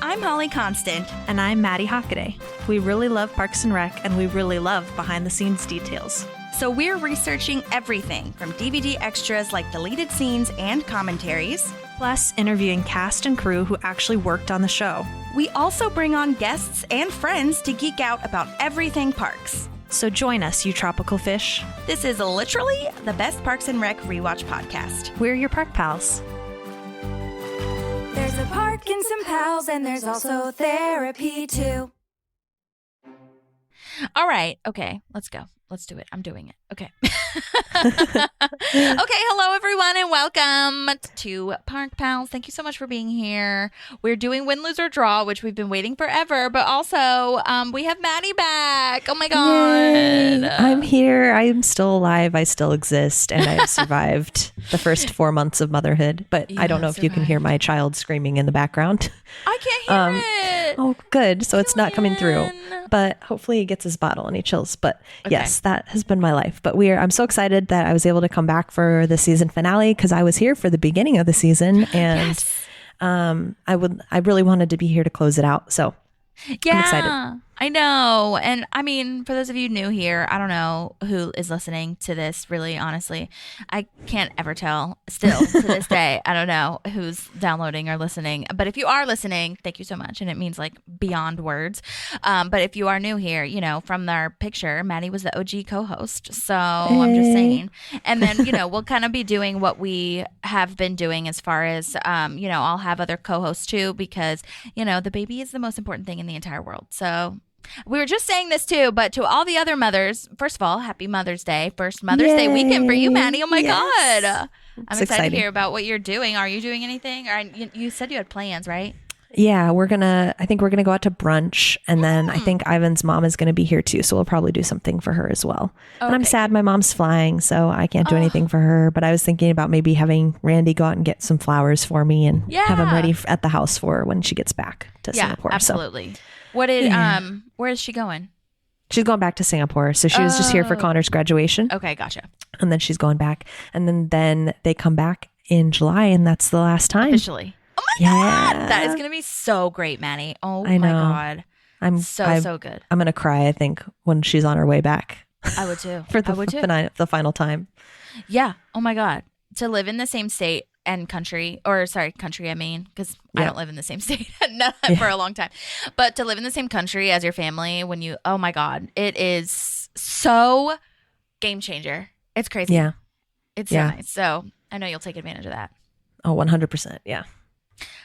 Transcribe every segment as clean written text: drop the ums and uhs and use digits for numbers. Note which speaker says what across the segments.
Speaker 1: I'm Holly Constant.
Speaker 2: And I'm Madi Maxxxxx. We really love Parks and Rec, and we really love behind-the-scenes details.
Speaker 1: So we're researching everything from DVD extras like deleted scenes and commentaries,
Speaker 2: plus interviewing cast and crew who actually worked on the show.
Speaker 1: We also bring on guests and friends to geek out about everything parks.
Speaker 2: So join us, you tropical fish.
Speaker 1: This is literally the best Parks and Rec rewatch podcast.
Speaker 2: We're your park pals.
Speaker 3: There's a park and some pals, and there's also therapy too.
Speaker 4: All right. Okay. Let's go. Let's do it. I'm doing it. Okay. Okay. Hello, everyone, and welcome to Park Pals. Thank you so much for being here. We're doing Win, Lose, or Draw, which we've been waiting forever, but also we have Madi back. Oh, my God.
Speaker 5: Yay. I'm here. I'm still alive. I still exist, and I have survived the first 4 months of motherhood, but I don't know if you can hear my child screaming in the background.
Speaker 4: I can't hear it.
Speaker 5: Oh, good. So it's not coming through, but hopefully he gets his bottle and he chills. But yes, that has been my life. But I'm so excited that I was able to come back for the season finale because I was here for the beginning of the season, and I really wanted to be here to close it out. So I'm excited.
Speaker 4: I know. And I mean, for those of you new here, I don't know who is listening to this, really, honestly. I can't ever tell still to this day. I don't know who's downloading or listening. But if you are listening, thank you so much. And it means like beyond words. But if you are new here, you know, from our picture, Madi was the OG co-host. So I'm just saying. And then, you know, we'll kind of be doing what we have been doing as far as, you know, I'll have other co-hosts too, because, you know, the baby is the most important thing in the entire world. So we were just saying this too, but to all the other mothers, first of all, happy Mother's Day. First Mother's Day weekend for you, Madi. Oh my God. I'm excited to hear about what you're doing. Are you doing anything? Or you said you had plans, right?
Speaker 5: Yeah, I think we're going to go out to brunch, and then I think Ivan's mom is going to be here too. So we'll probably do something for her as well. Okay. And I'm sad my mom's flying, so I can't do anything for her, but I was thinking about maybe having Randy go out and get some flowers for me and have them ready at the house for her when she gets back to Singapore.
Speaker 4: Absolutely. So. Where is she going?
Speaker 5: She's going back to Singapore. So she was just here for Connor's graduation.
Speaker 4: Okay, gotcha.
Speaker 5: And then she's going back. And then they come back in July, and that's the last time.
Speaker 4: Officially. Oh my God. That is going to be so great, Madi. Oh my God. I'm so good.
Speaker 5: I'm going to cry, I think, when she's on her way back.
Speaker 4: I would too.
Speaker 5: For the final time.
Speaker 4: Yeah. Oh my God. To live in the same state and country, I mean, because I don't live in the same state for a long time, but to live in the same country as your family oh my God, it is so game changer. It's crazy.
Speaker 5: Yeah.
Speaker 4: It's so nice. So I know you'll take advantage of that.
Speaker 5: Oh, 100%. Yeah.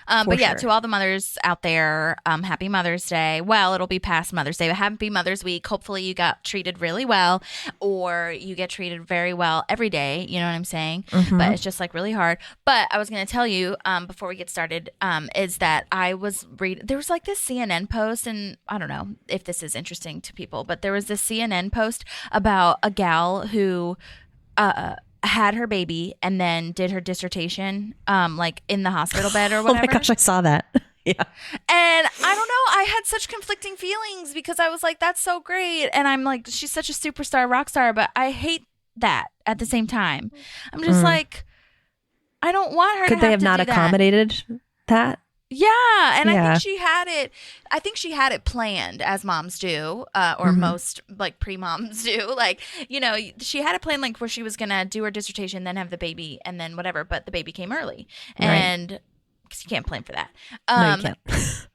Speaker 4: But yeah, to all the mothers out there, happy Mother's Day. Well, it'll be past Mother's Day, but happy Mother's Week. Hopefully you got treated really well, or you get treated very well every day. You know what I'm saying? Mm-hmm. But it's just like really hard. But I was going to tell you before we get started is that I was reading, there was like this CNN post, and I don't know if this is interesting to people, but there was this CNN post about a gal who had her baby and then did her dissertation like in the hospital bed or whatever.
Speaker 5: Oh my gosh, I saw that. Yeah.
Speaker 4: And I don't know, I had such conflicting feelings because I was like, that's so great. And I'm like, she's such a superstar, rock star, but I hate that at the same time. I'm just like, I don't want her
Speaker 5: Could they have not accommodated that?
Speaker 4: Yeah, and I think she had it planned, as moms do, or most like pre-moms do. Like, you know, she had it planned like where she was gonna do her dissertation, then have the baby, and then whatever. But the baby came early, and because you can't plan for that.
Speaker 5: No, you can't.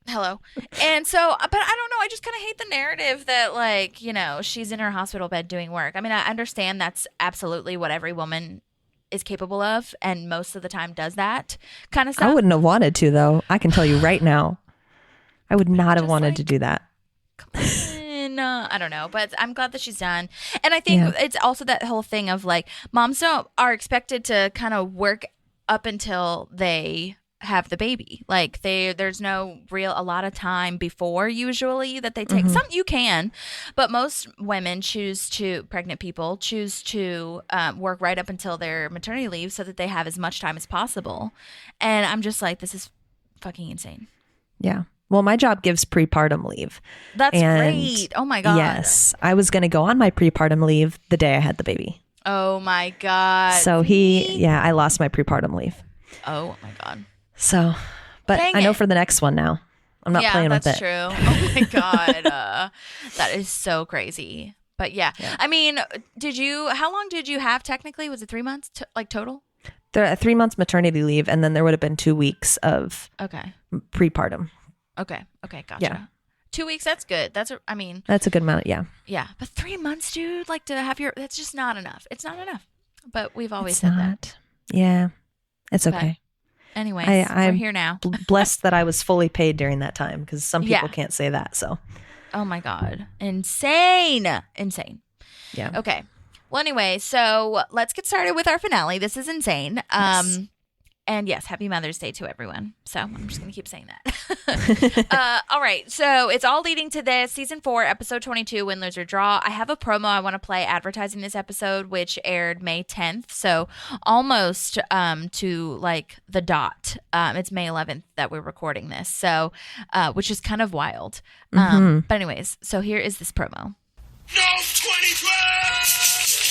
Speaker 4: Hello. And so, but I don't know. I just kind of hate the narrative that, like, you know, she's in her hospital bed doing work. I mean, I understand that's absolutely what every woman is capable of, and most of the time does that kind of stuff.
Speaker 5: I wouldn't have wanted to, though. I can tell you right now, I would not have wanted to do that.
Speaker 4: Come on. I don't know, but I'm glad that she's done. And I think it's also that whole thing of like, moms are expected to kind of work up until they have the baby. Like there's no a lot of time before usually that they take. Some you can, but most women pregnant people choose to work right up until their maternity leave so that they have as much time as possible. And I'm just like, this is fucking insane.
Speaker 5: Yeah. Well, my job gives prepartum leave.
Speaker 4: That's great. Oh my God.
Speaker 5: Yes. I was going to go on my prepartum leave the day I had the baby.
Speaker 4: Oh my God.
Speaker 5: So I lost my prepartum leave.
Speaker 4: Oh my God.
Speaker 5: So, but I know for the next one now. I'm not playing with it.
Speaker 4: Yeah, that's true. Oh my God. That is so crazy. But yeah. I mean, how long did you have technically? Was it 3 months total?
Speaker 5: There are 3 months maternity leave, and then there would have been 2 weeks of prepartum.
Speaker 4: Okay. Gotcha.
Speaker 5: Yeah.
Speaker 4: 2 weeks, that's good. That's a
Speaker 5: good amount. Yeah.
Speaker 4: Yeah. But 3 months, dude, like to have that's just not enough. It's not enough. But we've always said that.
Speaker 5: Yeah. It's okay.
Speaker 4: Anyways,
Speaker 5: I'm
Speaker 4: we're here now.
Speaker 5: blessed that I was fully paid during that time, because some people can't say that. So.
Speaker 4: Oh my God. Insane.
Speaker 5: Yeah.
Speaker 4: Okay. Well, anyway, so let's get started with our finale. This is insane.
Speaker 5: Yes.
Speaker 4: And yes, happy Mother's Day to everyone. So I'm just going to keep saying that. All right. So it's all leading to this season 4, episode 22, Win, Lose, or Draw. I have a promo I want to play advertising this episode, which aired May 10th. So almost to like the dot. It's May 11th that we're recording this. So, which is kind of wild. But anyways, so here is this promo.
Speaker 6: No 2012!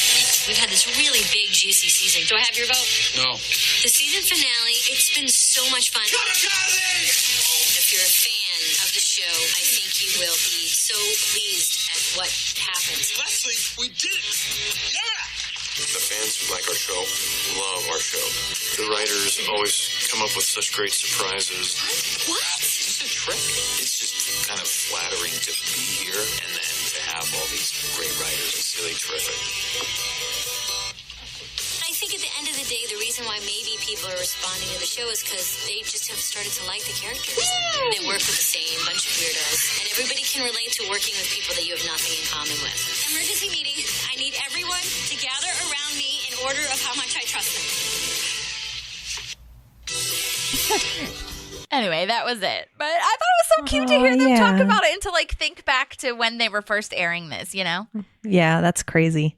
Speaker 7: We've had this really big, juicy season. Do I have your vote?
Speaker 6: No.
Speaker 7: The season finale, it's been so much fun. If you're a fan of the show, I think you will be so pleased at what happens.
Speaker 6: Leslie, we did it! Yeah! The fans who like our show love our show. The writers always come up with such great surprises.
Speaker 7: What?
Speaker 6: It's a trick. It's just kind of flattering to be here and then to have all these great writers. It's really terrific.
Speaker 7: I think at the end of the day, the reason why maybe people are responding to the show is because they just have started to like the characters. They work with the same bunch of weirdos, and everybody can relate to working with people that you have nothing in common with. Emergency meeting. I need everyone to gather around me in order of how much I trust them.
Speaker 4: Anyway, that was it. But I thought it was so cute to hear them talk about it and to like think back to when they were first airing this, you know?
Speaker 5: Yeah, that's crazy.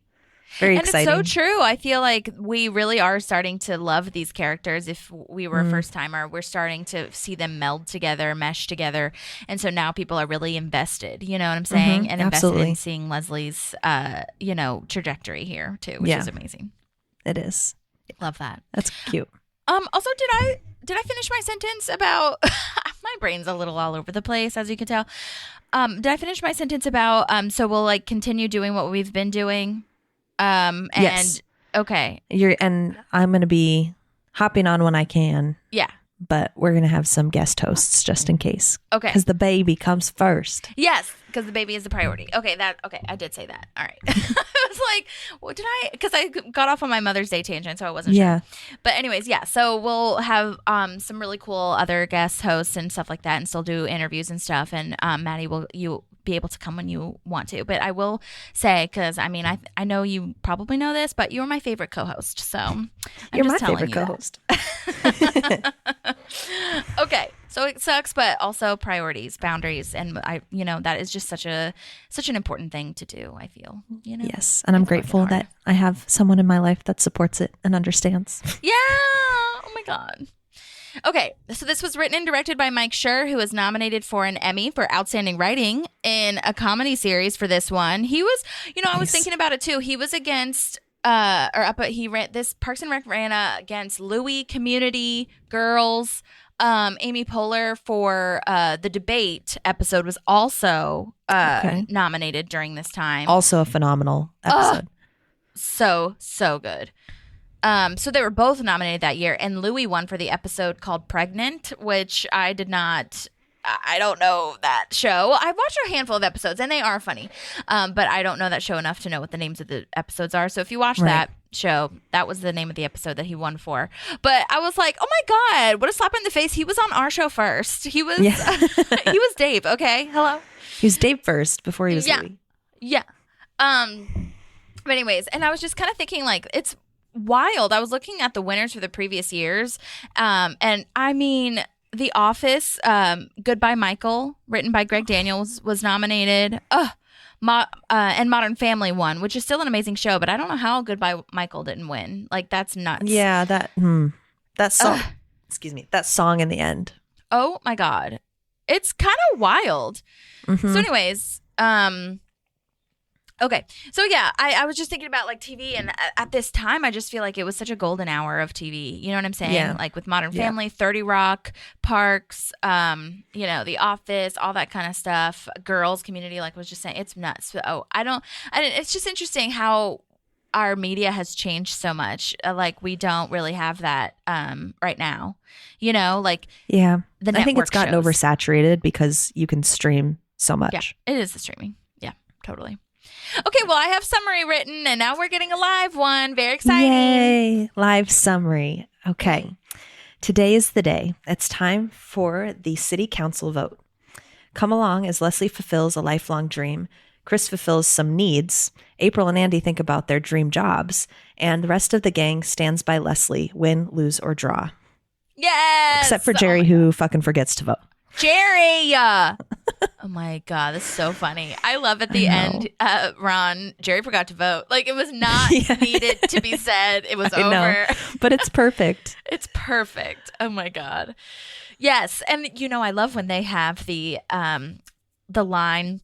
Speaker 5: Very exciting.
Speaker 4: And it's so true. I feel like we really are starting to love these characters. If we were a first timer, we're starting to see them meld together, mesh together. And so now people are really invested, you know what I'm saying? And invested in seeing Leslie's, trajectory here too, which is amazing.
Speaker 5: It is.
Speaker 4: Love that.
Speaker 5: That's cute.
Speaker 4: Also, did I finish my sentence about my brain's a little all over the place, as you can tell. Did I finish my sentence about so we'll like continue doing what we've been doing?
Speaker 5: Yes.
Speaker 4: Okay.
Speaker 5: And I'm going to be hopping on when I can.
Speaker 4: Yeah.
Speaker 5: But we're going to have some guest hosts just in case.
Speaker 4: Okay.
Speaker 5: Because the baby comes first.
Speaker 4: Yes, because the baby is the priority. Okay, I did say that. All right. I was like, what did I? Because I got off on my Mother's Day tangent, so I wasn't sure. But anyways, yeah. So we'll have some really cool other guest hosts and stuff like that, and still do interviews and stuff. And Maddie, you be able to come when you want to. But I will say, because I mean, I know you probably know this, but you're my favorite co-host. So
Speaker 5: you're my favorite co-host.
Speaker 4: Okay, so it sucks, but also priorities, boundaries, and that is just such an important thing to do. I feel,
Speaker 5: Yes, and I'm grateful that I have someone in my life that supports it and understands.
Speaker 4: Yeah. Oh my God. Okay, so this was written and directed by Mike Schur, who was nominated for an Emmy for Outstanding Writing in a Comedy Series for this one. He was, I was thinking about it too. He was against, this Parks and Rec ran against Louie, Community, Girls. Amy Poehler for the debate episode was also nominated during this time.
Speaker 5: Also a phenomenal episode.
Speaker 4: So good. So they were both nominated that year, and Louis won for the episode called Pregnant, which I don't know that show. I've watched a handful of episodes, and they are funny, but I don't know that show enough to know what the names of the episodes are. So if you watch that show, that was the name of the episode that he won for. But I was like, oh my God, what a slap in the face. He was on our show first. He was he was Dave, okay? Hello?
Speaker 5: He was Dave first before he was Louis.
Speaker 4: Yeah. But anyways, and I was just kind of thinking, like, it's wild. I was looking at the winners for the previous years, and I mean, The Office, Goodbye Michael, written by Greg Daniels, was nominated. And Modern Family won, which is still an amazing show, but I don't know how Goodbye Michael didn't win. Like, that's nuts.
Speaker 5: Yeah, that song. Excuse me, that song in the end.
Speaker 4: Oh my God, it's kind of wild. So, anyways, Okay. So yeah, I was just thinking about like TV, and at this time, I just feel like it was such a golden hour of TV. You know what I'm saying?
Speaker 5: Yeah.
Speaker 4: Like with Modern Family, 30 Rock, Parks, The Office, all that kind of stuff. Girls, Community, like I was just saying, it's nuts. So it's just interesting how our media has changed so much. Like we don't really have that right now. Like
Speaker 5: Yeah.
Speaker 4: the
Speaker 5: I think it's
Speaker 4: network
Speaker 5: gotten
Speaker 4: shows.
Speaker 5: oversaturated because you can stream so much.
Speaker 4: Yeah, it is the streaming. Yeah, totally. Okay, well, I have summary written, and now we're getting a live one. Very exciting.
Speaker 5: Yay! Live summary. Okay. Today is the day. It's time for the city council vote. Come along as Leslie fulfills a lifelong dream. Chris fulfills some needs. April and Andy think about their dream jobs. And the rest of the gang stands by Leslie, win, lose, or draw.
Speaker 4: Yes!
Speaker 5: Except for Jerry, who fucking forgets to vote.
Speaker 4: Jerry! Oh my God, this is so funny. I love at the end, Ron, Jerry forgot to vote. Like it was not needed to be said. It was over.
Speaker 5: Know, but it's perfect.
Speaker 4: It's perfect. Oh my God. Yes. And I love when they have the line,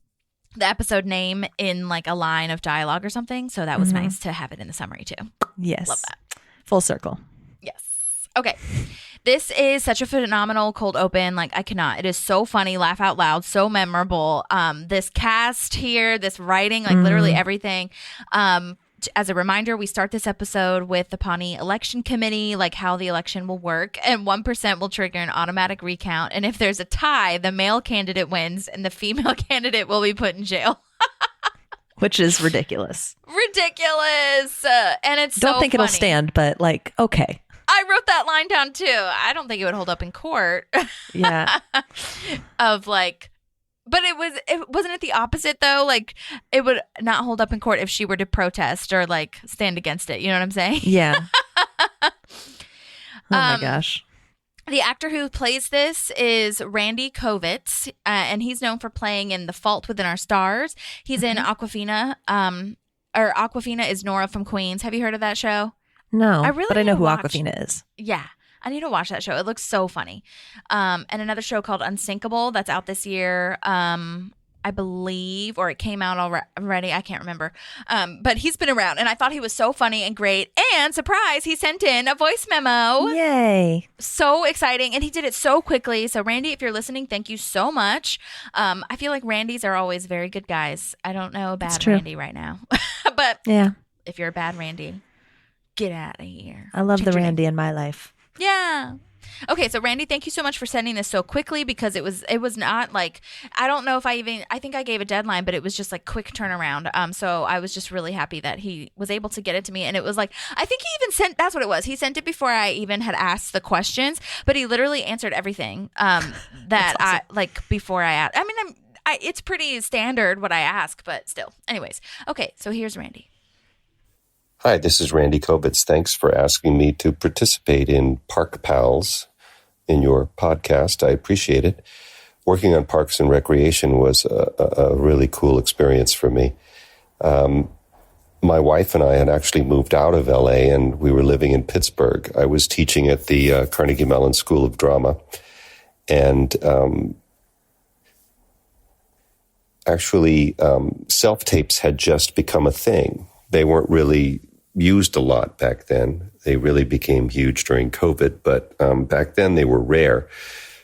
Speaker 4: the episode name in like a line of dialogue or something. So that was nice to have it in the summary too.
Speaker 5: Yes.
Speaker 4: Love that.
Speaker 5: Full circle.
Speaker 4: Yes. Okay. This is such a phenomenal cold open. Like I cannot. It is so funny, laugh out loud, so memorable. This cast here, this writing, like literally everything. As a reminder, we start this episode with the Pawnee Election Committee, like how the election will work, and 1% will trigger an automatic recount. And if there's a tie, the male candidate wins, and the female candidate will be put in jail.
Speaker 5: Which is ridiculous.
Speaker 4: Ridiculous. And it's
Speaker 5: Don't
Speaker 4: so
Speaker 5: think it'll
Speaker 4: funny.
Speaker 5: stand, but like, okay.
Speaker 4: I wrote that line down too. I don't think it would hold up in court.
Speaker 5: Yeah.
Speaker 4: Of like, but wasn't it the opposite though? Like it would not hold up in court if she were to protest or like stand against it. You know what I'm saying?
Speaker 5: Yeah. Oh my gosh.
Speaker 4: The actor who plays this is Randy Kovitz, and he's known for playing in The Fault Within Our Stars. He's in Aquafina, or Aquafina is Nora from Queens. Have you heard of that show?
Speaker 5: No, but I know
Speaker 4: need to
Speaker 5: who
Speaker 4: watch-
Speaker 5: Aquafina is.
Speaker 4: Yeah, I need to watch that show. It looks so funny. And another show called Unsinkable that's out this year, I believe, or it came out already. I can't remember. But he's been around, and I thought he was so funny and great. And surprise, he sent in a voice memo.
Speaker 5: Yay.
Speaker 4: So exciting. And he did it so quickly. So Randy, if you're listening, thank you so much. I feel like Randys are always very good guys. I don't know a bad Randy right now. But
Speaker 5: yeah,
Speaker 4: if you're a bad Randy, get out of here.
Speaker 5: I love
Speaker 4: Change
Speaker 5: the
Speaker 4: your name.
Speaker 5: Randy in my life.
Speaker 4: Yeah. Okay, so Randy, thank you so much for sending this so quickly, because it was not like, I don't know if I think I gave a deadline, but it was just like quick turnaround. So I was just really happy that he was able to get it to me. And it was like, I think he even sent, that's what it was. He sent it before I even had asked the questions, but he literally answered everything that
Speaker 5: awesome.
Speaker 4: I like before I asked. I mean, it's pretty standard what I ask, but still. Anyways, okay, so here's Randy.
Speaker 8: Hi, this is Randy Kovitz. Thanks for asking me to participate in Park Pals in your podcast. I appreciate it. Working on Parks and Recreation was a really cool experience for me. My wife and I had actually moved out of LA, and we were living in Pittsburgh. I was teaching at the Carnegie Mellon School of Drama, and actually self-tapes had just become a thing. They weren't really used a lot back then. They really became huge during COVID, but back then they were rare.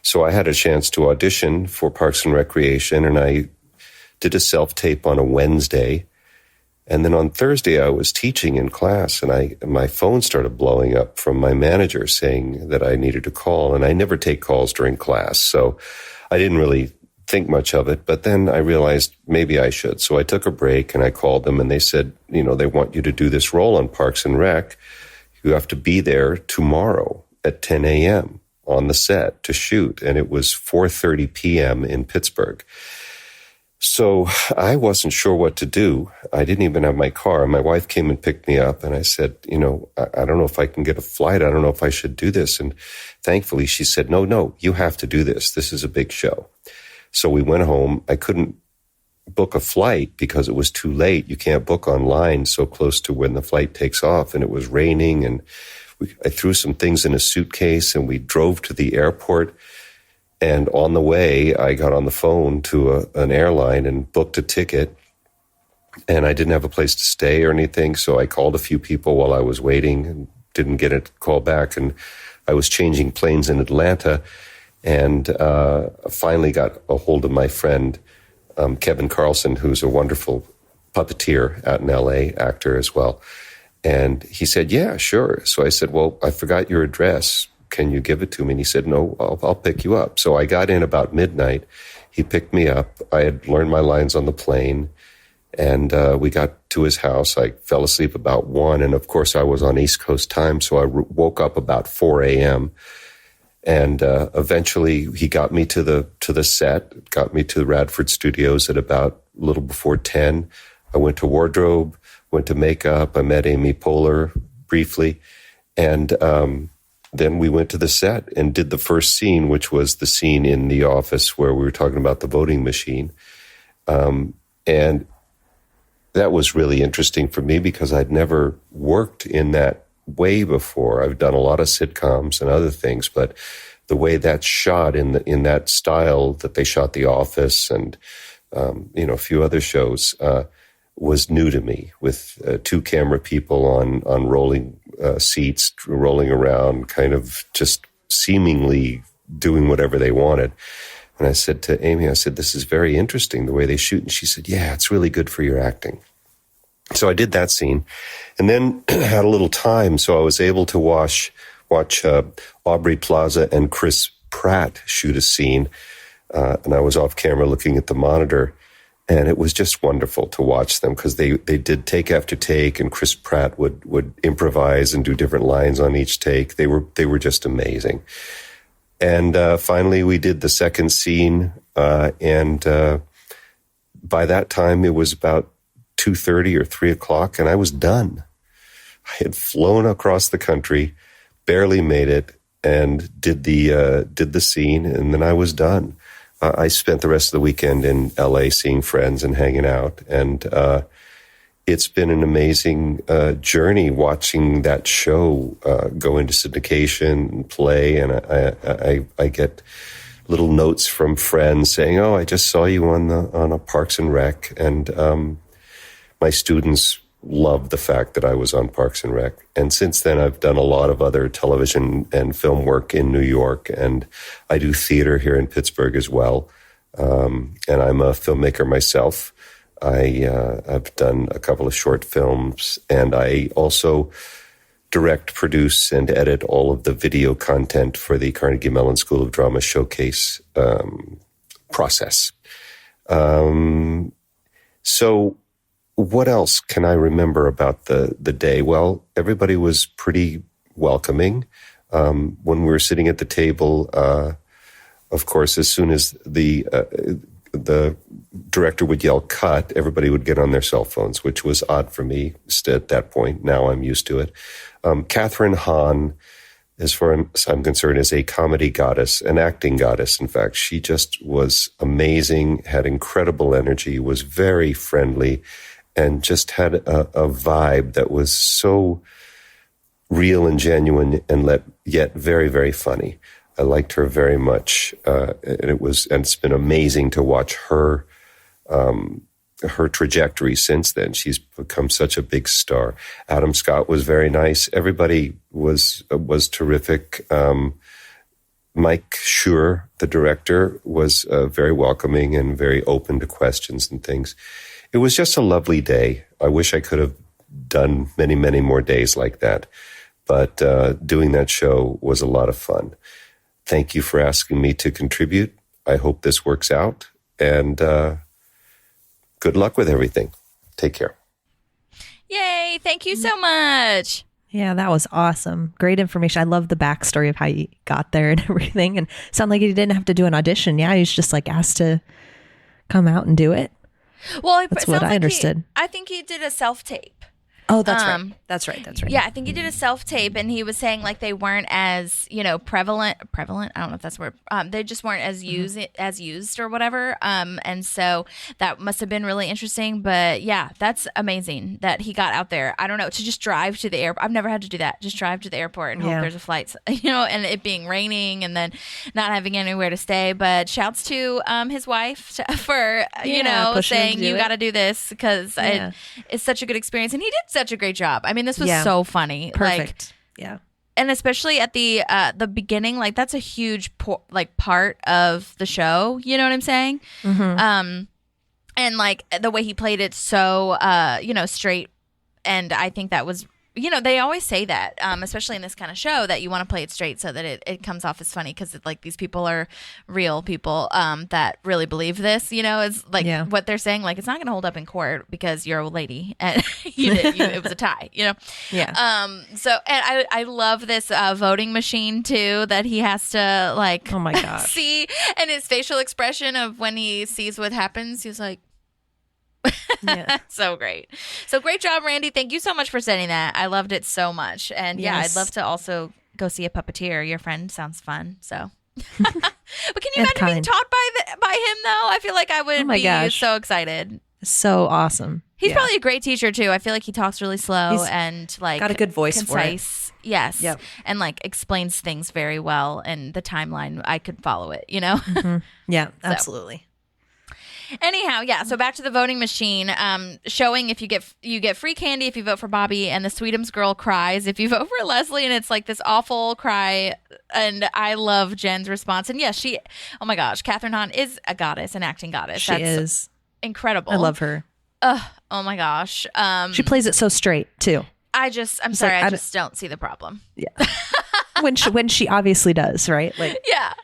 Speaker 8: So I had a chance to audition for Parks and Recreation, and I did a self-tape on a Wednesday. And then on Thursday, I was teaching in class, and my phone started blowing up from my manager saying that I needed to call, and I never take calls during class, so I didn't really think much of it, but then I realized maybe I should. So I took a break and I called them, and they said, they want you to do this role on Parks and Rec. You have to be there tomorrow at 10 a.m. on the set to shoot. And it was 4:30 p.m. in Pittsburgh. So I wasn't sure what to do. I didn't even have my car. My wife came and picked me up, and I said, I don't know if I can get a flight. I don't know if I should do this. And thankfully she said, no, you have to do this. This is a big show. So we went home. I couldn't book a flight because it was too late. You can't book online so close to when the flight takes off. And it was raining, and I threw some things in a suitcase, and we drove to the airport. And on the way, I got on the phone to an airline and booked a ticket. and I didn't have a place to stay or anything. So I called a few people while I was waiting and didn't get a call back. And I was changing planes in Atlanta, and finally got a hold of my friend, Kevin Carlson, who's a wonderful puppeteer out in LA, actor as well. And he said, yeah, sure. So I said, well, I forgot your address. Can you give it to me? And he said, no, I'll pick you up. So I got in about midnight. He picked me up. I had learned my lines on the plane, and we got to his house. I fell asleep about 1. And of course I was on East Coast time. So I woke up about 4 a.m. And eventually he got me to the set, got me to the Radford Studios at about a little before 10. I went to wardrobe, went to makeup. I met Amy Poehler briefly. And then we went to the set and did the first scene, which was the scene in the office where we were talking about the voting machine. And that was really interesting for me because I'd never worked in that way before. I've done a lot of sitcoms and other things, but the way that's shot in that style that they shot The Office and a few other shows was new to me, with 2 camera people on rolling seats, rolling around, kind of just seemingly doing whatever they wanted. And I said to Amy, this is very interesting the way they shoot. And she said, yeah, it's really good for your acting. So I did that scene, and then had a little time, so I was able to watch Aubrey Plaza and Chris Pratt shoot a scene, and I was off camera looking at the monitor, and it was just wonderful to watch them because they did take after take, and Chris Pratt would improvise and do different lines on each take. They were just amazing. And finally, we did the second scene, and by that time, it was about 2:30 or 3 o'clock, and I was done. I had flown across the country, barely made it, and did the scene, and then I was done. I spent the rest of the weekend in LA seeing friends and hanging out, and it's been an amazing journey watching that show go into syndication and play. And I get little notes from friends saying, "Oh, I just saw you on a Parks and Rec," and my students love the fact that I was on Parks and Rec. And since then, I've done a lot of other television and film work in New York, and I do theater here in Pittsburgh as well. And I'm a filmmaker myself. I've done a couple of short films, and I also direct, produce, and edit all of the video content for the Carnegie Mellon School of Drama Showcase process. So what else can I remember about the day? Well, everybody was pretty welcoming. When we were sitting at the table, of course, as soon as the director would yell cut, everybody would get on their cell phones, which was odd for me at that point. Now I'm used to it. Catherine Hahn, as far as I'm concerned, is a comedy goddess, an acting goddess. In fact, she just was amazing, had incredible energy, was very friendly, and just had a vibe that was so real and genuine and yet very, very funny. I liked her very much, and it's been amazing to watch her trajectory since then. She's become such a big star. Adam Scott was very nice. Everybody was terrific. Mike Schur, the director, was very welcoming and very open to questions and things. It was just a lovely day. I wish I could have done many, many more days like that. But doing that show was a lot of fun. Thank you for asking me to contribute. I hope this works out. And good luck with everything. Take care.
Speaker 4: Yay. Thank you so much.
Speaker 5: Yeah, that was awesome. Great information. I love the backstory of how you got there and everything. And it sounded like you didn't have to do an audition. Yeah, he was just asked to come out and do it.
Speaker 4: Well,
Speaker 5: that's what I understood.
Speaker 4: I think he did a self-tape.
Speaker 5: Oh, that's right. That's right.
Speaker 4: Yeah, I think he did a self-tape, and he was saying like they weren't as, prevalent. I don't know if that's the word. They just weren't as used or whatever. And so that must have been really interesting. But yeah, that's amazing that he got out there. I don't know, to just drive to the airport. I've never had to do that. Just drive to the airport and hope there's a flight, and it being raining and then not having anywhere to stay. But shouts to his wife for saying you got to do this because it's such a good experience, and he did such a great job. I mean, this was so funny.
Speaker 5: Perfect. Yeah.
Speaker 4: And especially at the beginning, like that's a huge part of the show. You know what I'm saying?
Speaker 5: Mm-hmm.
Speaker 4: And like the way he played it so straight, and I think that was. They always say that, especially in this kind of show, that you want to play it straight so that it comes off as funny because like these people are real people that really believe this. It's like what they're saying. Like it's not going to hold up in court because you're a lady and it was a tie. Yeah. So and I love this voting machine too that he has to like.
Speaker 5: Oh my gosh.
Speaker 4: See, and his facial expression of when he sees what happens, he's like. So great job, Randy. Thank you so much for sending that. I loved it so much, and I'd love to also go see a puppeteer. Your friend sounds fun, so but can you imagine being taught by him though? I feel like I would be so excited.
Speaker 5: So awesome.
Speaker 4: He's probably a great teacher too. I feel like he talks really slow and like
Speaker 5: got a good voice
Speaker 4: concise.
Speaker 5: for it.
Speaker 4: Yes. Yep. And like explains things very well, and the timeline I could follow it,
Speaker 5: Mm-hmm. Yeah, absolutely.
Speaker 4: Anyhow, so back to the voting machine, showing if you get free candy if you vote for Bobby, and the Sweetums girl cries if you vote for Leslie, and it's like this awful cry, and I love Jen's response. And yes, oh my gosh, Catherine Hahn is a goddess, an acting goddess.
Speaker 5: She is
Speaker 4: incredible.
Speaker 5: I love her.
Speaker 4: Oh my gosh.
Speaker 5: She plays it so straight too.
Speaker 4: I'm sorry, I just don't see the problem.
Speaker 5: Yeah. when she obviously does, right? Like
Speaker 4: yeah.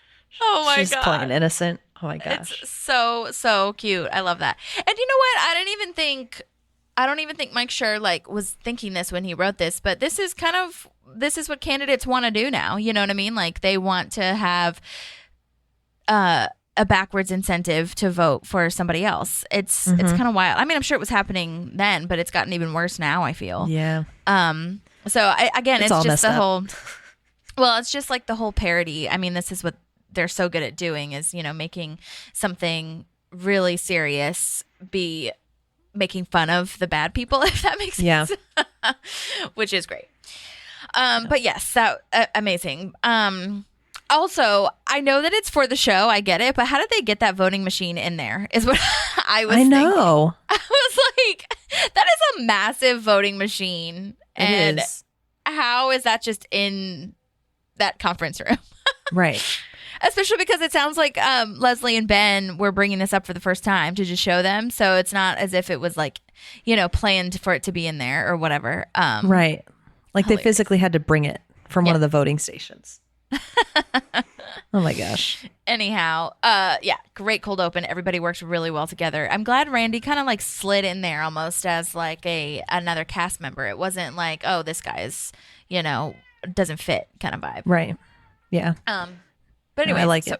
Speaker 4: Oh my god.
Speaker 5: She's playing innocent. Oh my gosh.
Speaker 4: It's so cute. I love that. And you know what? I don't even think Mike Schur like was thinking this when he wrote this, but this is what candidates want to do now. You know what I mean? Like they want to have a backwards incentive to vote for somebody else. It's kind of wild. I mean, I'm sure it was happening then, but it's gotten even worse now, I feel.
Speaker 5: Yeah.
Speaker 4: So it's just the
Speaker 5: up.
Speaker 4: whole well, it's just like the whole parody. I mean, this is what they're so good at doing is, making something really serious be making fun of the bad people, if that makes sense. Yeah. Which is great. But yes, that amazing. Also, I know that it's for the show. I get it. But how did they get that voting machine in there is what I was thinking.
Speaker 5: Know.
Speaker 4: I was like, that is a massive voting machine.
Speaker 5: It is.
Speaker 4: How is that just in that conference room?
Speaker 5: Right.
Speaker 4: Especially because it sounds like Leslie and Ben were bringing this up for the first time to just show them. So it's not as if it was like, planned for it to be in there or whatever.
Speaker 5: Right. Like hilarious. They physically had to bring it from one of the voting stations. Oh my gosh.
Speaker 4: Anyhow, great cold open. Everybody works really well together. I'm glad Randy kind of like slid in there almost as like another cast member. It wasn't like, oh, this guy is, doesn't fit kind of vibe.
Speaker 5: Right. Yeah.
Speaker 4: But anyway,
Speaker 5: I like it.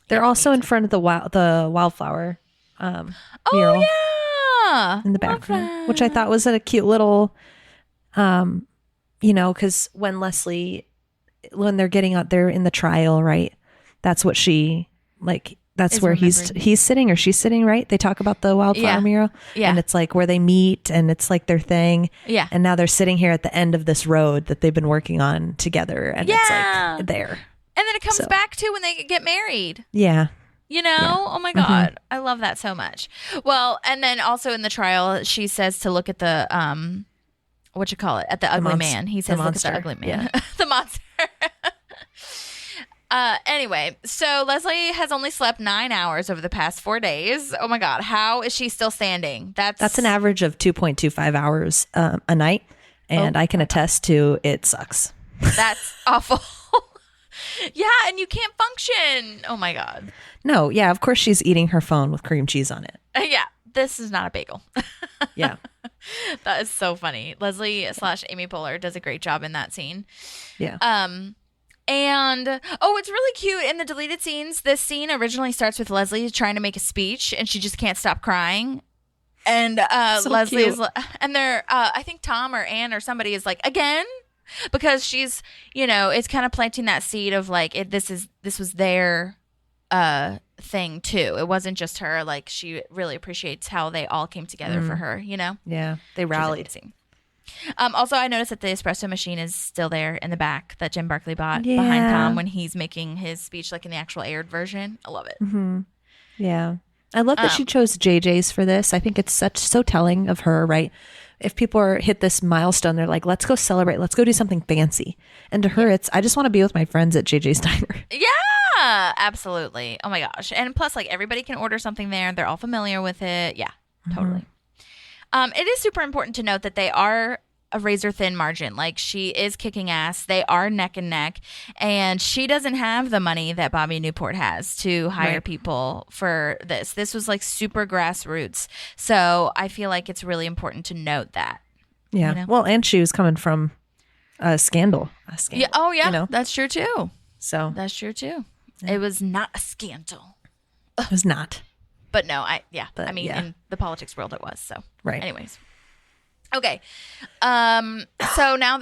Speaker 5: They're also in front of the wildflower mural in the background, which I thought was a cute little, because when they're getting out there in the trial, right? That's what that's where he's sitting or she's sitting, right? They talk about the wildflower mural. Yeah. And it's like where they meet and it's like their thing.
Speaker 4: Yeah.
Speaker 5: And now they're sitting here at the end of this road that they've been working on together. And it's like there.
Speaker 4: And then it comes back to when they get married.
Speaker 5: Yeah.
Speaker 4: Oh my God. I love that so much. Well, and then also in the trial, she says to look at the, at the ugly man. He says, look at the ugly man. Yeah. The monster. Anyway, so Leslie has only slept 9 hours over the past 4 days. Oh my God. How is she still standing? That's
Speaker 5: an average of 2.25 hours a night. And I can attest to it sucks.
Speaker 4: That's awful. Yeah, and you can't function. Oh my God.
Speaker 5: No, yeah, of course she's eating her phone with cream cheese on it.
Speaker 4: Yeah, this is not a bagel.
Speaker 5: Yeah.
Speaker 4: That is so funny. Leslie / Amy Poehler does a great job in that scene.
Speaker 5: Yeah.
Speaker 4: And it's really cute in the deleted scenes. This scene originally starts with Leslie trying to make a speech and she just can't stop crying. And
Speaker 5: So
Speaker 4: Leslie
Speaker 5: cute.
Speaker 4: is, and they're, I think Tom or Ann or somebody is like, again, because she's, it's kind of planting that seed of like, this was their thing too. It wasn't just her. Like, she really appreciates how they all came together for her,
Speaker 5: Yeah, they
Speaker 4: Which is
Speaker 5: rallied.
Speaker 4: amazing. Also, I noticed that the espresso machine is still there in the back that Jim Barkley bought behind Tom when he's making his speech, like in the actual aired version. I love it.
Speaker 5: Yeah. I love that she chose JJ's for this. I think it's so telling of her, right? If people hit this milestone, they're like, let's go celebrate. Let's go do something fancy. And to her, it's, I just want to be with my friends at JJ's Diner.
Speaker 4: Yeah, absolutely. Oh my gosh. And plus, like, everybody can order something there. They're all familiar with it. Yeah, totally. It is super important to note that they are a razor thin margin. Like, she is kicking ass. They are neck and neck. And she doesn't have the money that Bobby Newport has to hire people for this. This was like super grassroots. So I feel like it's really important to note that.
Speaker 5: Yeah. Well, and she was coming from a scandal.
Speaker 4: Yeah. Oh, yeah. That's true, too.
Speaker 5: So
Speaker 4: That's true, too. It was not a scandal.
Speaker 5: it was not.
Speaker 4: But no,
Speaker 5: But,
Speaker 4: I mean, in the politics world it was. So,
Speaker 5: Right.
Speaker 4: anyways. Okay. So now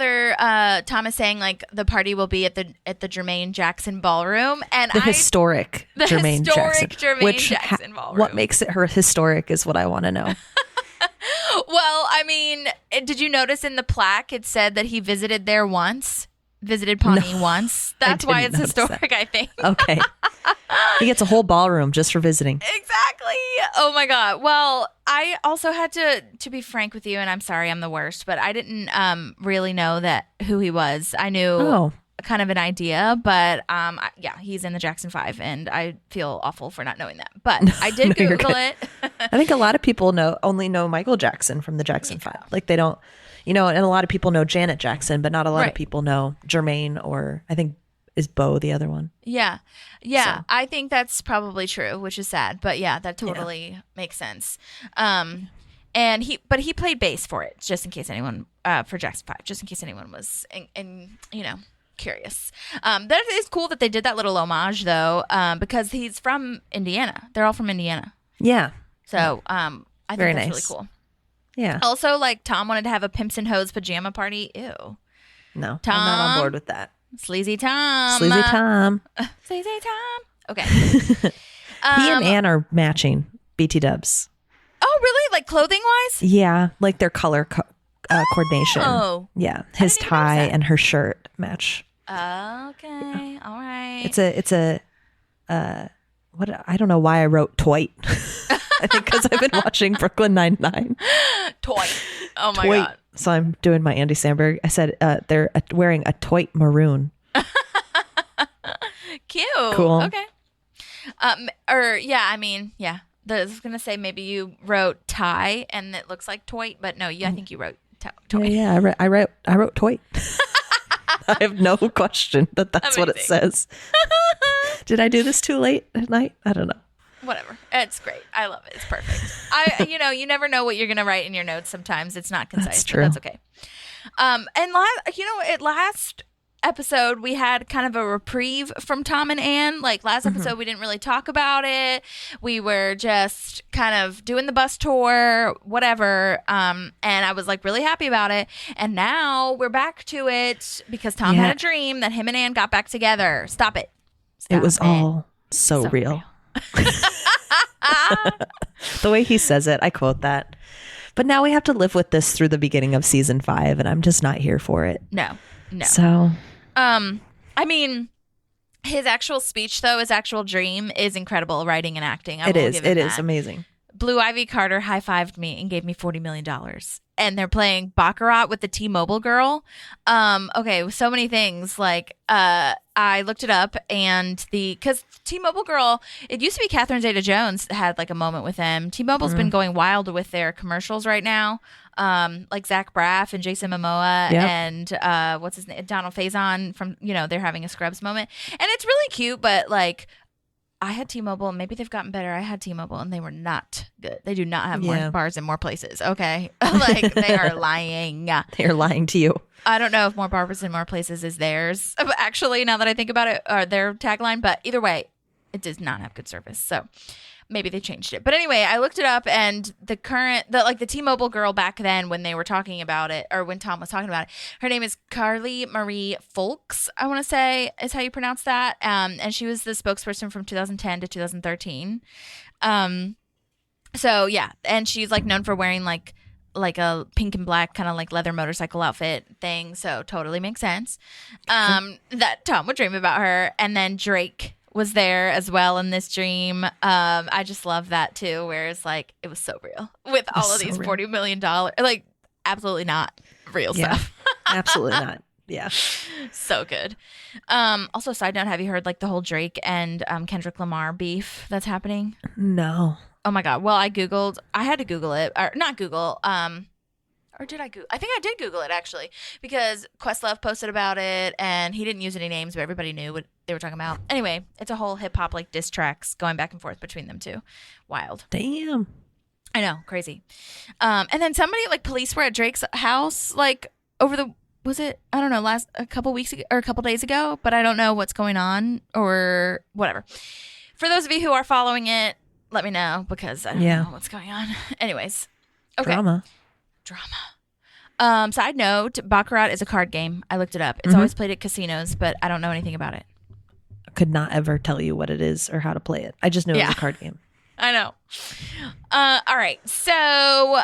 Speaker 4: Tom is saying like the party will be at the Jermaine Jackson Ballroom, and
Speaker 5: The historic Jermaine Jackson.
Speaker 4: Ballroom.
Speaker 5: What makes it her historic is what I want to know.
Speaker 4: Well, I mean, did you notice in the plaque it said that he visited Pawnee once? That's why it's
Speaker 5: didn't notice
Speaker 4: historic, I think.
Speaker 5: Okay. He gets a whole ballroom just for visiting.
Speaker 4: Exactly. Oh my God. Well, I also had to be frank with you, and I'm sorry, I'm the worst, but I didn't really know who he was. I knew kind of an idea, but he's in the Jackson 5, and I feel awful for not knowing that. But I did Google it.
Speaker 5: I think a lot of people only know Michael Jackson from the Jackson 5. Like, they don't, and a lot of people know Janet Jackson, but not a lot of people know Jermaine, or I think is Bo the other one.
Speaker 4: Yeah. So. I think that's probably true, which is sad, but yeah, that totally makes sense. And he played bass for it, just in case anyone, for Jackson 5, just in case anyone was, curious. That is cool that they did that little homage though, because he's from Indiana. They're all from Indiana.
Speaker 5: Yeah.
Speaker 4: So, I think
Speaker 5: Very
Speaker 4: that's
Speaker 5: nice.
Speaker 4: really cool.
Speaker 5: Yeah.
Speaker 4: Also, like, Tom wanted to have a Pimps and Hoes pajama party. Ew.
Speaker 5: No,
Speaker 4: Tom.
Speaker 5: I'm not on board with that.
Speaker 4: Sleazy Tom.
Speaker 5: Sleazy Tom.
Speaker 4: Sleazy Tom. Okay.
Speaker 5: He and Ann are matching BT dubs.
Speaker 4: Oh, really? Like clothing wise?
Speaker 5: Yeah, like their color coordination.
Speaker 4: Oh.
Speaker 5: Yeah, his
Speaker 4: didn't even
Speaker 5: tie
Speaker 4: notice that.
Speaker 5: and her shirt match.
Speaker 4: Okay. All right.
Speaker 5: It's a what, I don't know why I wrote toit. I think because I've been watching Brooklyn Nine-Nine.
Speaker 4: Toy. Oh my
Speaker 5: Toit.
Speaker 4: God.
Speaker 5: So I'm doing my Andy Samberg. I said they're wearing a toit maroon.
Speaker 4: Cute.
Speaker 5: Cool.
Speaker 4: Okay. I was gonna say maybe you wrote tie and it looks like toit, but no, I think you wrote toy.
Speaker 5: Yeah, I wrote toit. I have no question that's what it
Speaker 4: Amazing.
Speaker 5: says. Did I do this too late at night? I don't know.
Speaker 4: Whatever. It's great. I love it. It's perfect. You never know what you're going to write in your notes. Sometimes it's not concise,
Speaker 5: That's true.
Speaker 4: but that's okay. And last episode, we had kind of a reprieve from Tom and Ann. Like last episode, we didn't really talk about it. We were just kind of doing the bus tour, whatever. And I was like really happy about it. And now we're back to it because Tom had a dream that him and Ann got back together. Stop it.
Speaker 5: It was
Speaker 4: Stop
Speaker 5: all so real. The way he says it, I quote that. But now we have to live with this through the beginning of season 5, and I'm just not here for it.
Speaker 4: No.
Speaker 5: So,
Speaker 4: I mean, his actual speech, though, his actual dream is incredible writing and acting.
Speaker 5: it is amazing.
Speaker 4: Blue Ivy Carter high-fived me and gave me $40 million. And they're playing Baccarat with the T-Mobile girl. Okay, so many things. Like, I looked it up, and because T-Mobile girl, it used to be Catherine Zeta-Jones had like a moment with them. T-Mobile's been going wild with their commercials right now. Like Zach Braff and Jason Momoa and what's his name, Donald Faison from, they're having a Scrubs moment. And it's really cute, but like, I had T-Mobile. Maybe they've gotten better. I had T-Mobile, and they were not good. They do not have more bars in more places. Okay, like they are lying.
Speaker 5: They're lying to you.
Speaker 4: I don't know if more bars in more places is theirs. Actually, now that I think about it, or their tagline. But either way, it does not have good service. So, Maybe they changed it. But anyway, I looked it up, and the T-Mobile girl back then when they were talking about it, or when Tom was talking about it, her name is Carly Marie Folks, I want to say is how you pronounce that. And she was the spokesperson from 2010 to 2013. So yeah, and she's like known for wearing like a pink and black kind of like leather motorcycle outfit thing. So totally makes sense that Tom would dream about her. And then Drake was there as well in this dream. I just love that too, where it's like it was so real with all of these $40 million, like absolutely not real stuff.
Speaker 5: Absolutely not. Yeah.
Speaker 4: So good. Also, side note, have you heard like the whole Drake and Kendrick Lamar beef that's happening?
Speaker 5: No.
Speaker 4: Oh my God. Well, I had to Google it, or not Google. Or did I Google? I think I did Google it actually, because Questlove posted about it, and he didn't use any names, but everybody knew what they were talking about. Anyway, it's a whole hip hop like diss tracks going back and forth between them two. Wild.
Speaker 5: Damn.
Speaker 4: I know, crazy. And then somebody like police were at Drake's house like over the I don't know, a couple weeks ago, or a couple days ago, but I don't know what's going on or whatever. For those of you who are following it, let me know, because I don't know what's going on. Anyways. Okay.
Speaker 5: Drama.
Speaker 4: Side note, Baccarat is a card game. I looked it up. It's always played at casinos, but I don't know anything about it.
Speaker 5: I could not ever tell you what it is or how to play it. I just know it's a card game.
Speaker 4: I know. All right. So,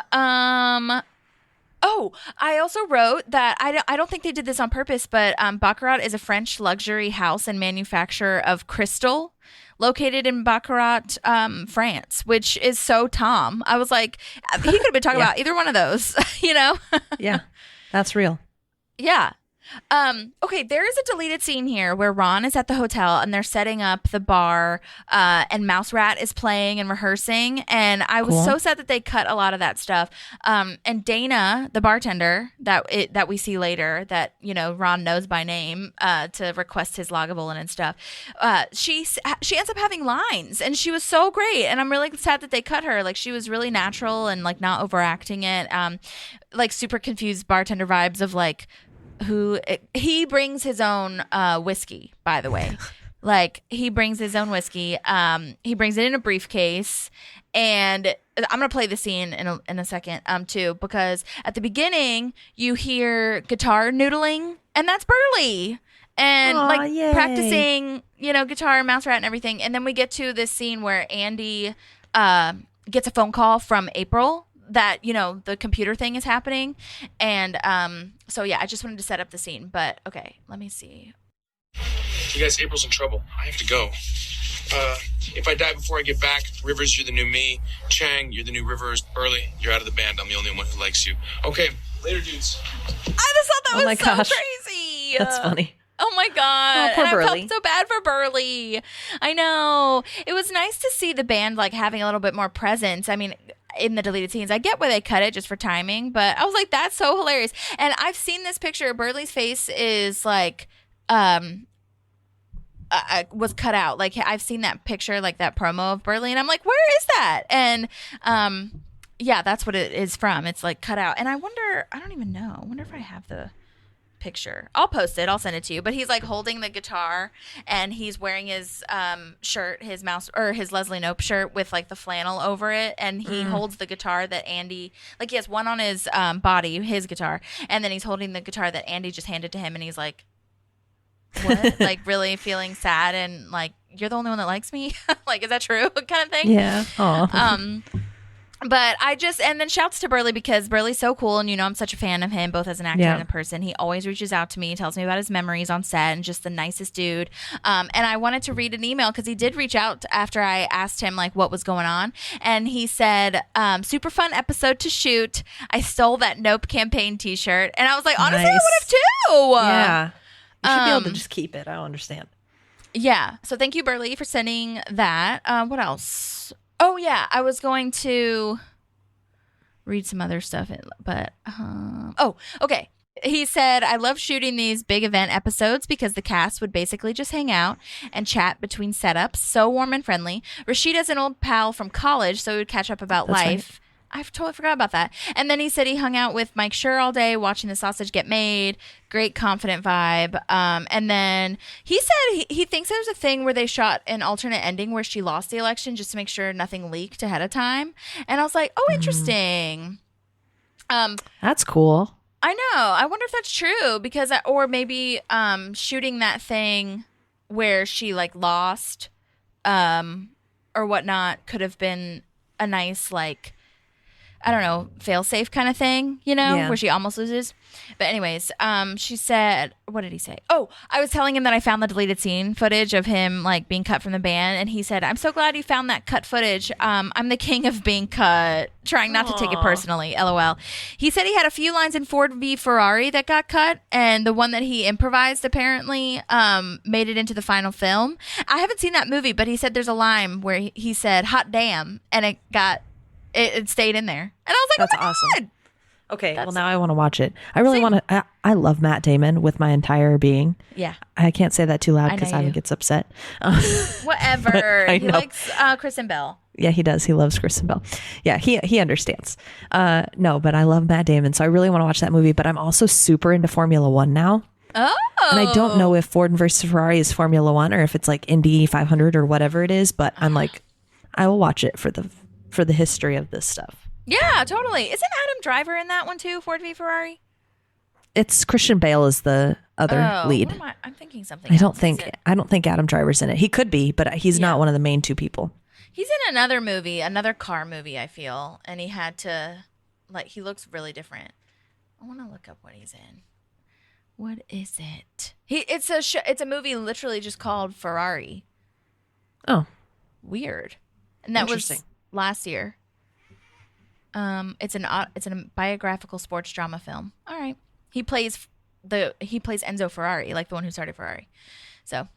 Speaker 4: I also wrote that I don't think they did this on purpose, but Baccarat is a French luxury house and manufacturer of crystal located in Baccarat, France, which is so Tom. I was like, he could have been talking about either one of those, you know?
Speaker 5: Yeah, that's real.
Speaker 4: Yeah. Okay, there is a deleted scene here where Ron is at the hotel and they're setting up the bar, and Mouse Rat is playing and rehearsing, and I was so sad that they cut a lot of that stuff. And Dana, the bartender that we see later, that Ron knows by name, to request his Lagavulin and stuff, she ends up having lines, and she was so great, and I'm really sad that they cut her. Like, she was really natural and like not overacting it, like super confused bartender vibes of like, he brings his own whiskey, by the way. Like, he brings his own whiskey. He brings it in a briefcase, and I'm gonna play the scene in a second too, because at the beginning you hear guitar noodling, and that's Burley, and
Speaker 5: yay.
Speaker 4: Practicing guitar and Mouse Rat and everything. And then we get to this scene where Andy gets a phone call from April that the computer thing is happening, and so yeah, I just wanted to set up the scene. But okay, let me see.
Speaker 6: You guys, April's in trouble. I have to go. If I die before I get back, Rivers, you're the new me. Chang, you're the new Rivers. Burley, you're out of the band. I'm the only one who likes you. Okay, later, dudes.
Speaker 4: I just thought that was so crazy.
Speaker 5: That's funny.
Speaker 4: Oh my God.
Speaker 5: Poor
Speaker 4: and
Speaker 5: Burley.
Speaker 4: I felt so bad for Burley. I know. It was nice to see the band like having a little bit more presence. I mean, in the deleted scenes, I get why they cut it just for timing, but I was like, that's so hilarious. And I've seen this picture. Burley's face is like, was cut out. Like, I've seen that picture, like that promo of Burley, and I'm like, where is that? And yeah, that's what it is from. It's like cut out. And I don't even know. I wonder if I have the picture. I'll post it. I'll send it to you. But he's like holding the guitar, and he's wearing his shirt, his Leslie Knope shirt with like the flannel over it, and he holds the guitar that Andy, like, he has one on his body, his guitar, and then he's holding the guitar that Andy just handed to him, and he's like, what? Like, really feeling sad and like, you're the only one that likes me? Like, is that true? Kind of thing.
Speaker 5: Yeah. Aww.
Speaker 4: But and then shouts to Burley, because Burley's so cool, and I'm such a fan of him, both as an actor and a person. He always reaches out to me, tells me about his memories on set, and just the nicest dude. And I wanted to read an email, because he did reach out after I asked him like what was going on, and he said, super fun episode to shoot. I stole that Nope campaign t-shirt, and I was like, honestly, I would have too.
Speaker 5: Yeah, you should be able to just keep it. I don't understand.
Speaker 4: Yeah, so thank you, Burley, for sending that. What else? Oh, yeah, I was going to read some other stuff, but, okay. He said, I love shooting these big event episodes because the cast would basically just hang out and chat between setups. So warm and friendly. Rashida's an old pal from college, so we would catch up about life. Right. I totally forgot about that. And then he said he hung out with Mike Schur all day watching the sausage get made. Great, confident vibe. And then he said he thinks there's a thing where they shot an alternate ending where she lost the election just to make sure nothing leaked ahead of time. And I was like, oh, interesting.
Speaker 5: That's cool.
Speaker 4: I know. I wonder if that's true because, or maybe shooting that thing where she like lost or whatnot could have been a nice like, I don't know, fail-safe kind of thing, you know, where she almost loses. But anyways, she said, what did he say? Oh, I was telling him that I found the deleted scene footage of him like being cut from the band. And he said, I'm so glad you found that cut footage. I'm the king of being cut, trying not to take it personally, LOL. He said he had a few lines in Ford v Ferrari that got cut. And the one that he improvised apparently made it into the final film. I haven't seen that movie, but he said there's a line where he said, hot damn. And it stayed in there. And I was like,
Speaker 5: that's
Speaker 4: oh my
Speaker 5: awesome.
Speaker 4: God.
Speaker 5: Okay, well, now I want to watch it. I really want to. I love Matt Damon with my entire being.
Speaker 4: Yeah.
Speaker 5: I can't say that too loud
Speaker 4: I
Speaker 5: because
Speaker 4: know you
Speaker 5: Adam
Speaker 4: do.
Speaker 5: gets upset.
Speaker 4: Whatever.
Speaker 5: I
Speaker 4: He
Speaker 5: know.
Speaker 4: likes Kristen Bell.
Speaker 5: Yeah, he does. He loves Kristen Bell. Yeah, he understands. No, but I love Matt Damon, so I really want to watch that movie. But I'm also super into Formula One now.
Speaker 4: Oh.
Speaker 5: And I don't know if Ford versus Ferrari is Formula One or if it's like Indy 500 or whatever it is. But I'm like, I will watch it for the history of this stuff.
Speaker 4: Yeah, totally. Isn't Adam Driver in that one too, Ford v Ferrari?
Speaker 5: It's Christian Bale is the other lead.
Speaker 4: What am I'm thinking something.
Speaker 5: I don't
Speaker 4: else.
Speaker 5: think Adam Driver's in it. He could be, but he's not one of the main two people.
Speaker 4: He's in another movie, another car movie, I feel, and he had to like he looks really different. I want to look up what he's in. What is it? It's a movie literally just called Ferrari.
Speaker 5: Oh,
Speaker 4: weird. And that was last year. It's a biographical sports drama film. All right. He plays Enzo Ferrari, like the one who started Ferrari. So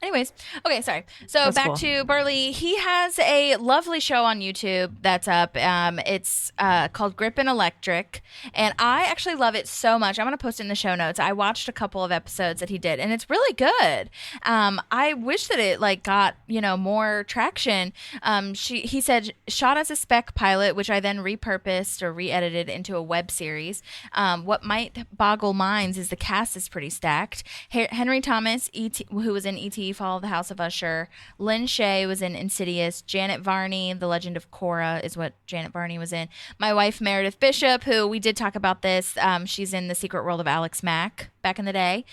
Speaker 4: anyways, okay, sorry. So
Speaker 5: that's
Speaker 4: back
Speaker 5: cool.
Speaker 4: to Burley. He has a lovely show on YouTube that's up. It's called Grip and Electric, and I actually love it so much. I'm going to post it in the show notes. I watched a couple of episodes that he did, and it's really good. I wish that it like got more traction. He said shot as a spec pilot, which I then repurposed or re-edited into a web series. What might boggle minds is the cast is pretty stacked. Henry Thomas, who was in E.T. Fall of the House of Usher. Lynn Shay was in Insidious. Janet Varney, The Legend of Korra is what Janet Varney was in. My wife, Meredith Bishop, who we did talk about this. She's in The Secret World of Alex Mack back in the day.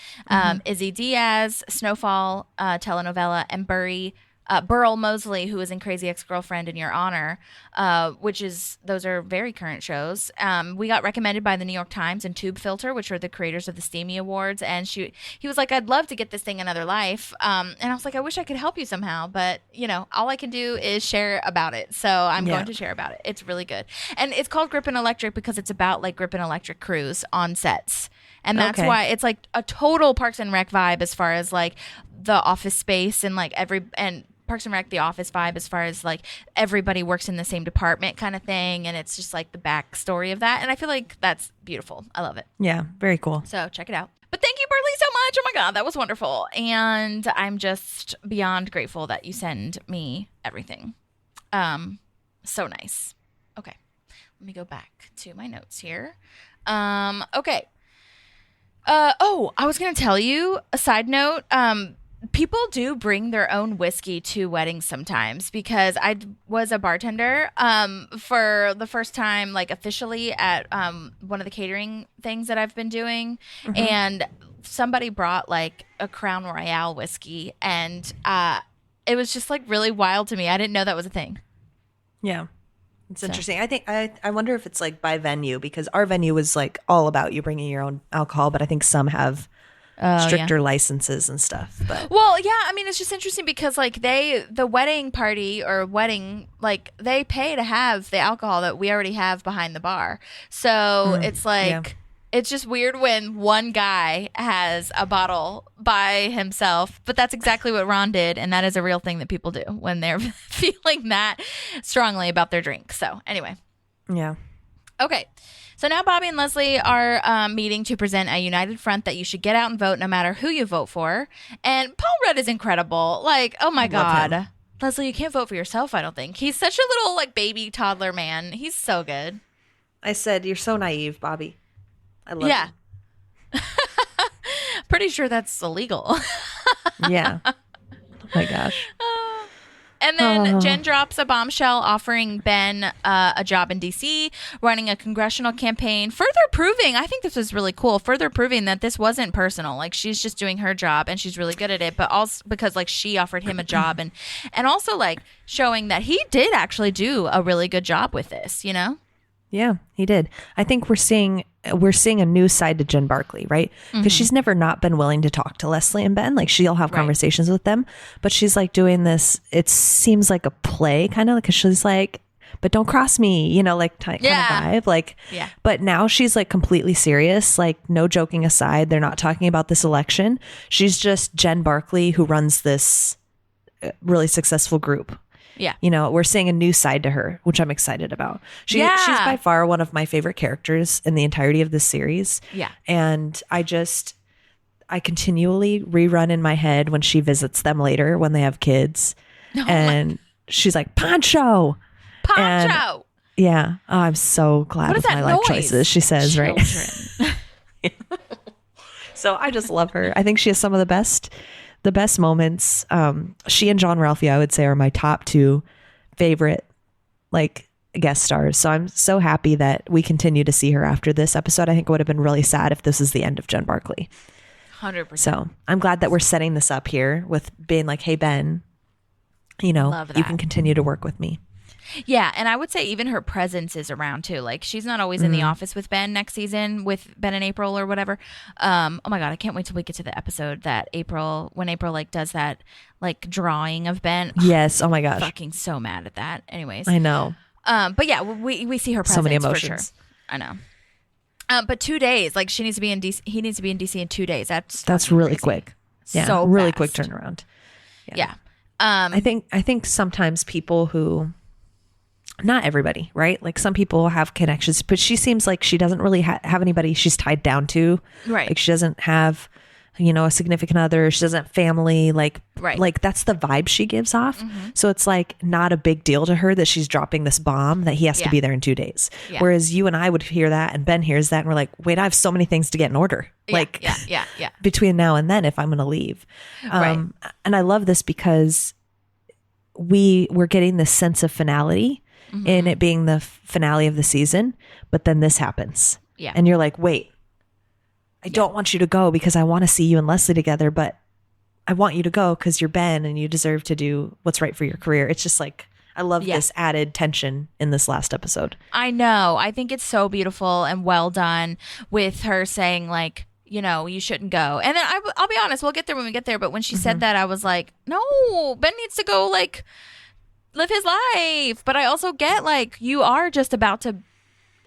Speaker 4: Izzy Diaz, Snowfall telenovela, and Burl Mosley, who was in Crazy Ex-Girlfriend in Your Honor, those are very current shows. We got recommended by the New York Times and Tube Filter, which are the creators of the Steamy Awards. And he was like, I'd love to get this thing another life. And I was like, I wish I could help you somehow, but all I can do is share about it. So I'm going to share about it. It's really good. And it's called Grip and Electric because it's about like Grip and Electric crews on sets. And that's why it's like a total Parks and Rec vibe as far as like the office space and like Parks and Rec, the office vibe as far as like everybody works in the same department kind of thing. And it's just like the backstory of that. And I feel like that's beautiful. I love it.
Speaker 5: Yeah, very cool.
Speaker 4: So check it out. But thank you, Burley, so much. Oh my God, that was wonderful. And I'm just beyond grateful that you send me everything. So nice. Okay. Let me go back to my notes here. Okay. I was going to tell you a side note. People do bring their own whiskey to weddings sometimes because I was a bartender for the first time, like officially at one of the catering things that I've been doing. And somebody brought like a Crown Royale whiskey and it was just like really wild to me. I didn't know that was a thing.
Speaker 5: Yeah. It's interesting. I think I wonder if it's like by venue because our venue was like all about you bringing your own alcohol, but I think some have stricter licenses and stuff. But
Speaker 4: well, yeah, I mean, it's just interesting because like the wedding party or wedding, like they pay to have the alcohol that we already have behind the bar. So it's like, it's just weird when one guy has a bottle by himself, but that's exactly what Ron did. And that is a real thing that people do when they're feeling that strongly about their drink. So anyway.
Speaker 5: Yeah.
Speaker 4: Okay. So now Bobby and Leslie are meeting to present a united front that you should get out and vote no matter who you vote for. And Paul Rudd is incredible. Like, oh my God. Leslie, you can't vote for yourself, I don't think. He's such a little like baby toddler man. He's so good.
Speaker 5: I said, you're so naive, Bobby. I love you.
Speaker 4: Pretty sure that's illegal.
Speaker 5: Yeah. Oh my gosh.
Speaker 4: And then Jen drops a bombshell offering Ben a job in D.C., running a congressional campaign, further proving, I think this was really cool, further proving that this wasn't personal. Like, she's just doing her job and she's really good at it, but also because, like, she offered him a job and also, like, showing that he did actually do a really good job with this, you know?
Speaker 5: Yeah, he did. I think we're seeing a new side to Jen Barkley, right? Because she's never not been willing to talk to Leslie and Ben. Like, she'll have conversations with them, but she's like doing this. It seems like a play, kind of, because she's like, "But don't cross me," you know, like kind of vibe. Like, but now she's like completely serious. Like, no joking aside, they're not talking about this election. She's just Jen Barkley who runs this really successful group.
Speaker 4: Yeah.
Speaker 5: You know, we're seeing a new side to her, which I'm excited about. She's by far one of my favorite characters in the entirety of this series.
Speaker 4: Yeah.
Speaker 5: And I continually rerun in my head when she visits them later when they have kids. And she's like, Pancho. And, yeah. Oh, I'm so glad with my life choices, she says,
Speaker 4: Children.
Speaker 5: right? So I just love her. I think she has some of the best moments. She and John Ralphie, I would say, are my top two favorite like guest stars. So I'm so happy that we continue to see her after this episode. I think it would have been really sad if this is the end of Jen Barkley.
Speaker 4: 100%.
Speaker 5: So I'm glad that we're setting this up here with being like, hey, Ben, you know, you can continue to work with me.
Speaker 4: Yeah, and I would say even her presence is around too. Like, she's not always in the office with Ben next season, with Ben and April or whatever. Oh my God, I can't wait till we get to the episode that when April like does that like drawing of Ben.
Speaker 5: Yes, oh my gosh.
Speaker 4: Fucking so mad at that. Anyways.
Speaker 5: I know.
Speaker 4: But yeah, we see her presence
Speaker 5: so many emotions.
Speaker 4: For sure. I know. But 2 days, like she needs to be in DC. He needs to be in DC in 2 days. That's
Speaker 5: really
Speaker 4: crazy.
Speaker 5: quick. Yeah,
Speaker 4: so
Speaker 5: really
Speaker 4: fast.
Speaker 5: quick turnaround.
Speaker 4: Yeah.
Speaker 5: I think sometimes people who, not everybody, right? Like some people have connections, but she seems like she doesn't really have anybody she's tied down to.
Speaker 4: Right.
Speaker 5: Like she doesn't have, you know, a significant other. She doesn't have family. Like, like that's the vibe she gives off. So it's like not a big deal to her that she's dropping this bomb that he has to be there in 2 days. Yeah. Whereas you and I would hear that and Ben hears that and we're like, wait, I have so many things to get in order. Like between now and then if I'm going to leave. And I love this because we're getting this sense of finality in it being the finale of the season, but then this happens. Yeah. And you're like, wait, I don't want you to go because I want to see you and Leslie together, but I want you to go because you're Ben and you deserve to do what's right for your career. It's just like, I love this added tension in this last episode.
Speaker 4: I know. I think it's so beautiful and well done with her saying like, you know, you shouldn't go. And then I'll be honest, we'll get there when we get there. But when she said that, I was like, no, Ben needs to go like live his life. But I also get like you are just about to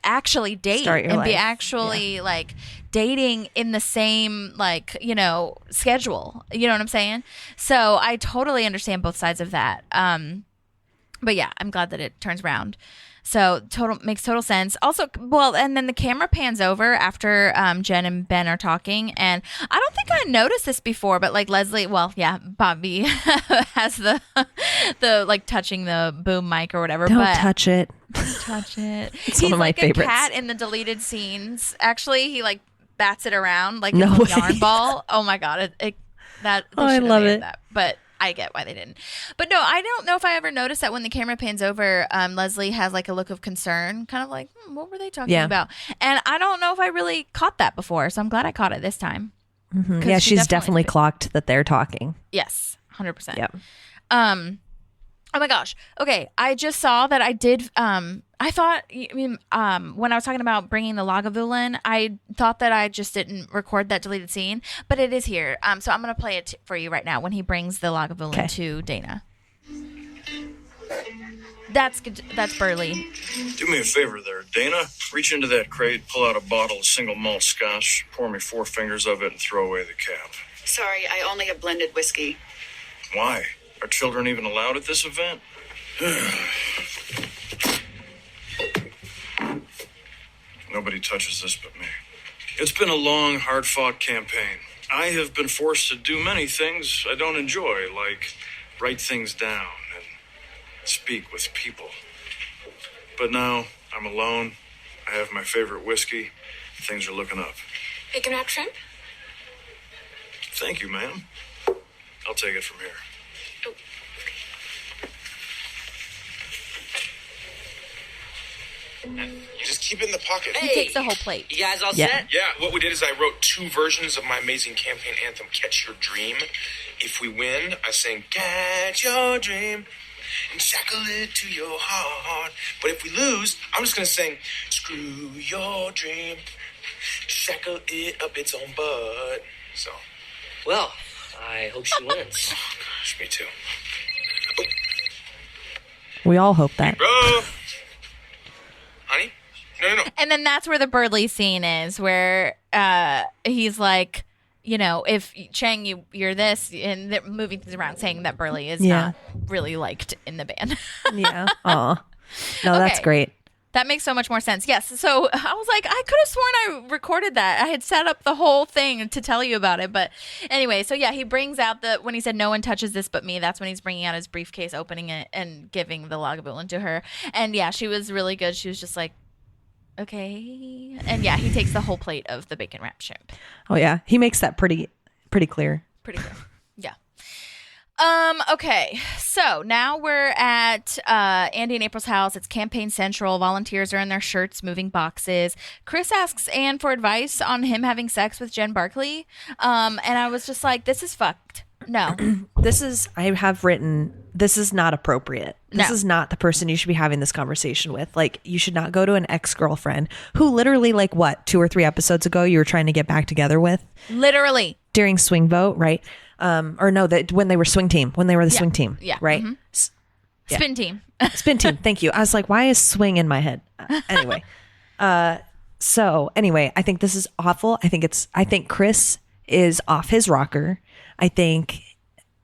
Speaker 4: actually date and life. Be actually like dating in the same like, you know, schedule. You know what I'm saying? So I totally understand both sides of that. But yeah, I'm glad that it turns around. So makes total sense. Also, well, and then the camera pans over after Jen and Ben are talking, and I don't think I noticed this before, but like Leslie, well, yeah, Bobby has the like touching the boom mic or whatever.
Speaker 5: Don't touch it.
Speaker 4: Don't touch it.
Speaker 5: It's one of my favorites.
Speaker 4: He's like a cat in the deleted scenes. Actually, he like bats it around like
Speaker 5: a
Speaker 4: yarn ball. Oh my God,
Speaker 5: I love it.
Speaker 4: That. But I get why they didn't. But no, I don't know if I ever noticed that when the camera pans over, Leslie has like a look of concern, kind of like, what were they talking about? And I don't know if I really caught that before, so I'm glad I caught it this time.
Speaker 5: Yeah, she's definitely clocked that they're talking.
Speaker 4: Yes, 100%.
Speaker 5: Yeah.
Speaker 4: Oh my gosh. Okay, I just saw that I did. I thought, when I was talking about bringing the Lagavulin, I thought that I just didn't record that deleted scene, but it is here. So I'm gonna play it for you right now when he brings the Lagavulin to Dana. That's good. That's Burley.
Speaker 9: Do me a favor there, Dana. Reach into that crate, pull out a bottle of single malt scotch, pour me 4 fingers of it, and throw away the cap.
Speaker 10: Sorry, I only have blended whiskey.
Speaker 9: Why? Are children even allowed at this event? Nobody touches this but me. It's been a long, hard-fought campaign. I have been forced to do many things I don't enjoy, like write things down and speak with people. But now I'm alone. I have my favorite whiskey. Things are looking up.
Speaker 7: Bacon wrapped shrimp?
Speaker 9: Thank you, ma'am. I'll take it from here.
Speaker 7: Oh.
Speaker 6: You just keep it in the pocket.
Speaker 4: He takes the whole plate.
Speaker 11: You guys all
Speaker 5: Yeah.
Speaker 11: set?
Speaker 6: Yeah, what we did is I wrote 2 versions of my amazing campaign anthem, Catch Your Dream. If we win, I sing Catch Your Dream and shackle it to your heart. But if we lose, I'm just going to sing Screw Your Dream, shackle it up its own butt. So,
Speaker 11: Well, I hope she wins.
Speaker 6: gosh, me too.
Speaker 5: We all hope that.
Speaker 6: Bro! Honey? No.
Speaker 4: And then that's where the Burley scene is, where he's like, you know, if Chang, you're this, and they're moving things around, saying that Burley is not really liked in the band.
Speaker 5: Yeah. Aw. No, that's
Speaker 4: Okay.
Speaker 5: great.
Speaker 4: That makes so much more sense. Yes. So I was like, I could have sworn I recorded that. I had set up the whole thing to tell you about it. But anyway, so yeah, he brings out when he said, no one touches this but me, that's when he's bringing out his briefcase, opening it, and giving the Lagavulin to her. And yeah, she was really good. She was just like, okay. And yeah, he takes the whole plate of the bacon wrapped shrimp.
Speaker 5: Oh yeah, he makes that pretty clear.
Speaker 4: Pretty good. Yeah. Okay, so now we're at Andy and April's house. It's campaign central. Volunteers are in their shirts moving boxes. Chris asks Anne for advice on him having sex with Jen Barkley. And I was just like, this is fucked. No.
Speaker 5: This is not appropriate. This
Speaker 4: No.
Speaker 5: is not the person you should be having this conversation with. Like, you should not go to an ex-girlfriend who literally, like, what, 2 or 3 episodes ago you were trying to get back together with
Speaker 4: Literally.
Speaker 5: during Swing Vote, right? Or no, that when they were swing team, swing team,
Speaker 4: Yeah.
Speaker 5: right?
Speaker 4: Mhm. Spin team.
Speaker 5: Spin team. Thank you. I was like, why is swing in my head? Anyway. So anyway, I think this is awful. I think Chris is off his rocker. I think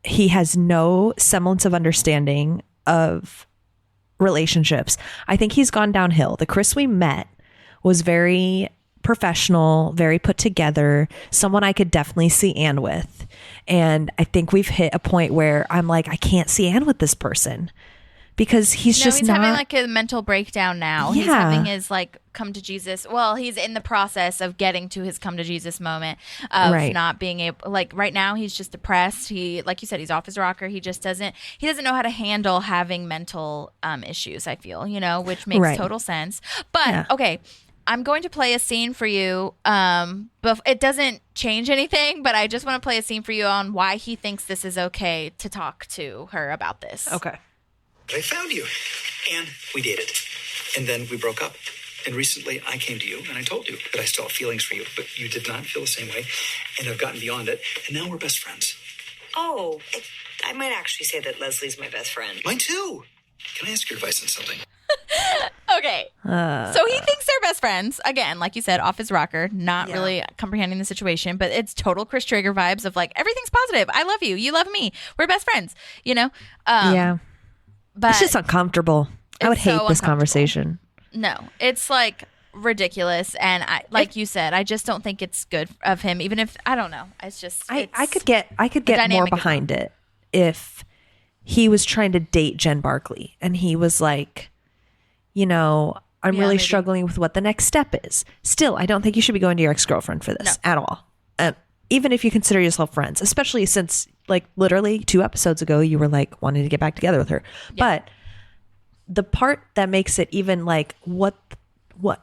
Speaker 5: he has no semblance of understanding of relationships. I think he's gone downhill. The Chris we met was very professional, very put together, someone I could definitely see Anne with. And I think we've hit a point where I'm like, I can't see Anne with this person because he's just
Speaker 4: he's
Speaker 5: not
Speaker 4: having like a mental breakdown now. He's
Speaker 5: Yeah.
Speaker 4: having his like come to Jesus. Well, he's in the process of getting to his come to Jesus moment of
Speaker 5: Right.
Speaker 4: not being able, like right now he's just depressed. He, like you said, he's off his rocker. He doesn't know how to handle having mental issues, I feel, which makes
Speaker 5: Right.
Speaker 4: total sense. But
Speaker 5: Yeah.
Speaker 4: okay, I'm going to play a scene for you. But it doesn't change anything, but I just want to play a scene for you on why he thinks this is okay to talk to her about this.
Speaker 5: Okay.
Speaker 12: I found you, and we dated, and then we broke up. And recently I came to you and I told you that I still have feelings for you, but you did not feel the same way, and I've gotten beyond it, and now we're best friends.
Speaker 13: Oh, I might actually say that Leslie's my best friend.
Speaker 12: Mine too. Can I ask your advice on something?
Speaker 4: Okay. So he thinks they're best friends. Again, like you said, off his rocker, not really comprehending the situation, but it's total Chris Traeger vibes of like, everything's positive. I love you. You love me. We're best friends,
Speaker 5: Yeah.
Speaker 4: But
Speaker 5: It's just uncomfortable. I would
Speaker 4: it's so
Speaker 5: hate this
Speaker 4: uncomfortable.
Speaker 5: conversation.
Speaker 4: no, it's like ridiculous. And like you said, I just don't think it's good of him, even if, I don't know. It's just,
Speaker 5: I could get more
Speaker 4: dynamic is
Speaker 5: behind it if he was trying to date Jen Barkley and he was like, I'm really
Speaker 4: maybe.
Speaker 5: struggling with what the next step is. Still, I don't think you should be going to your ex-girlfriend for this at all. Even if you consider yourself friends, especially since like literally 2 episodes ago, you were like wanting to get back together with her. Yeah. But the part that makes it even like, what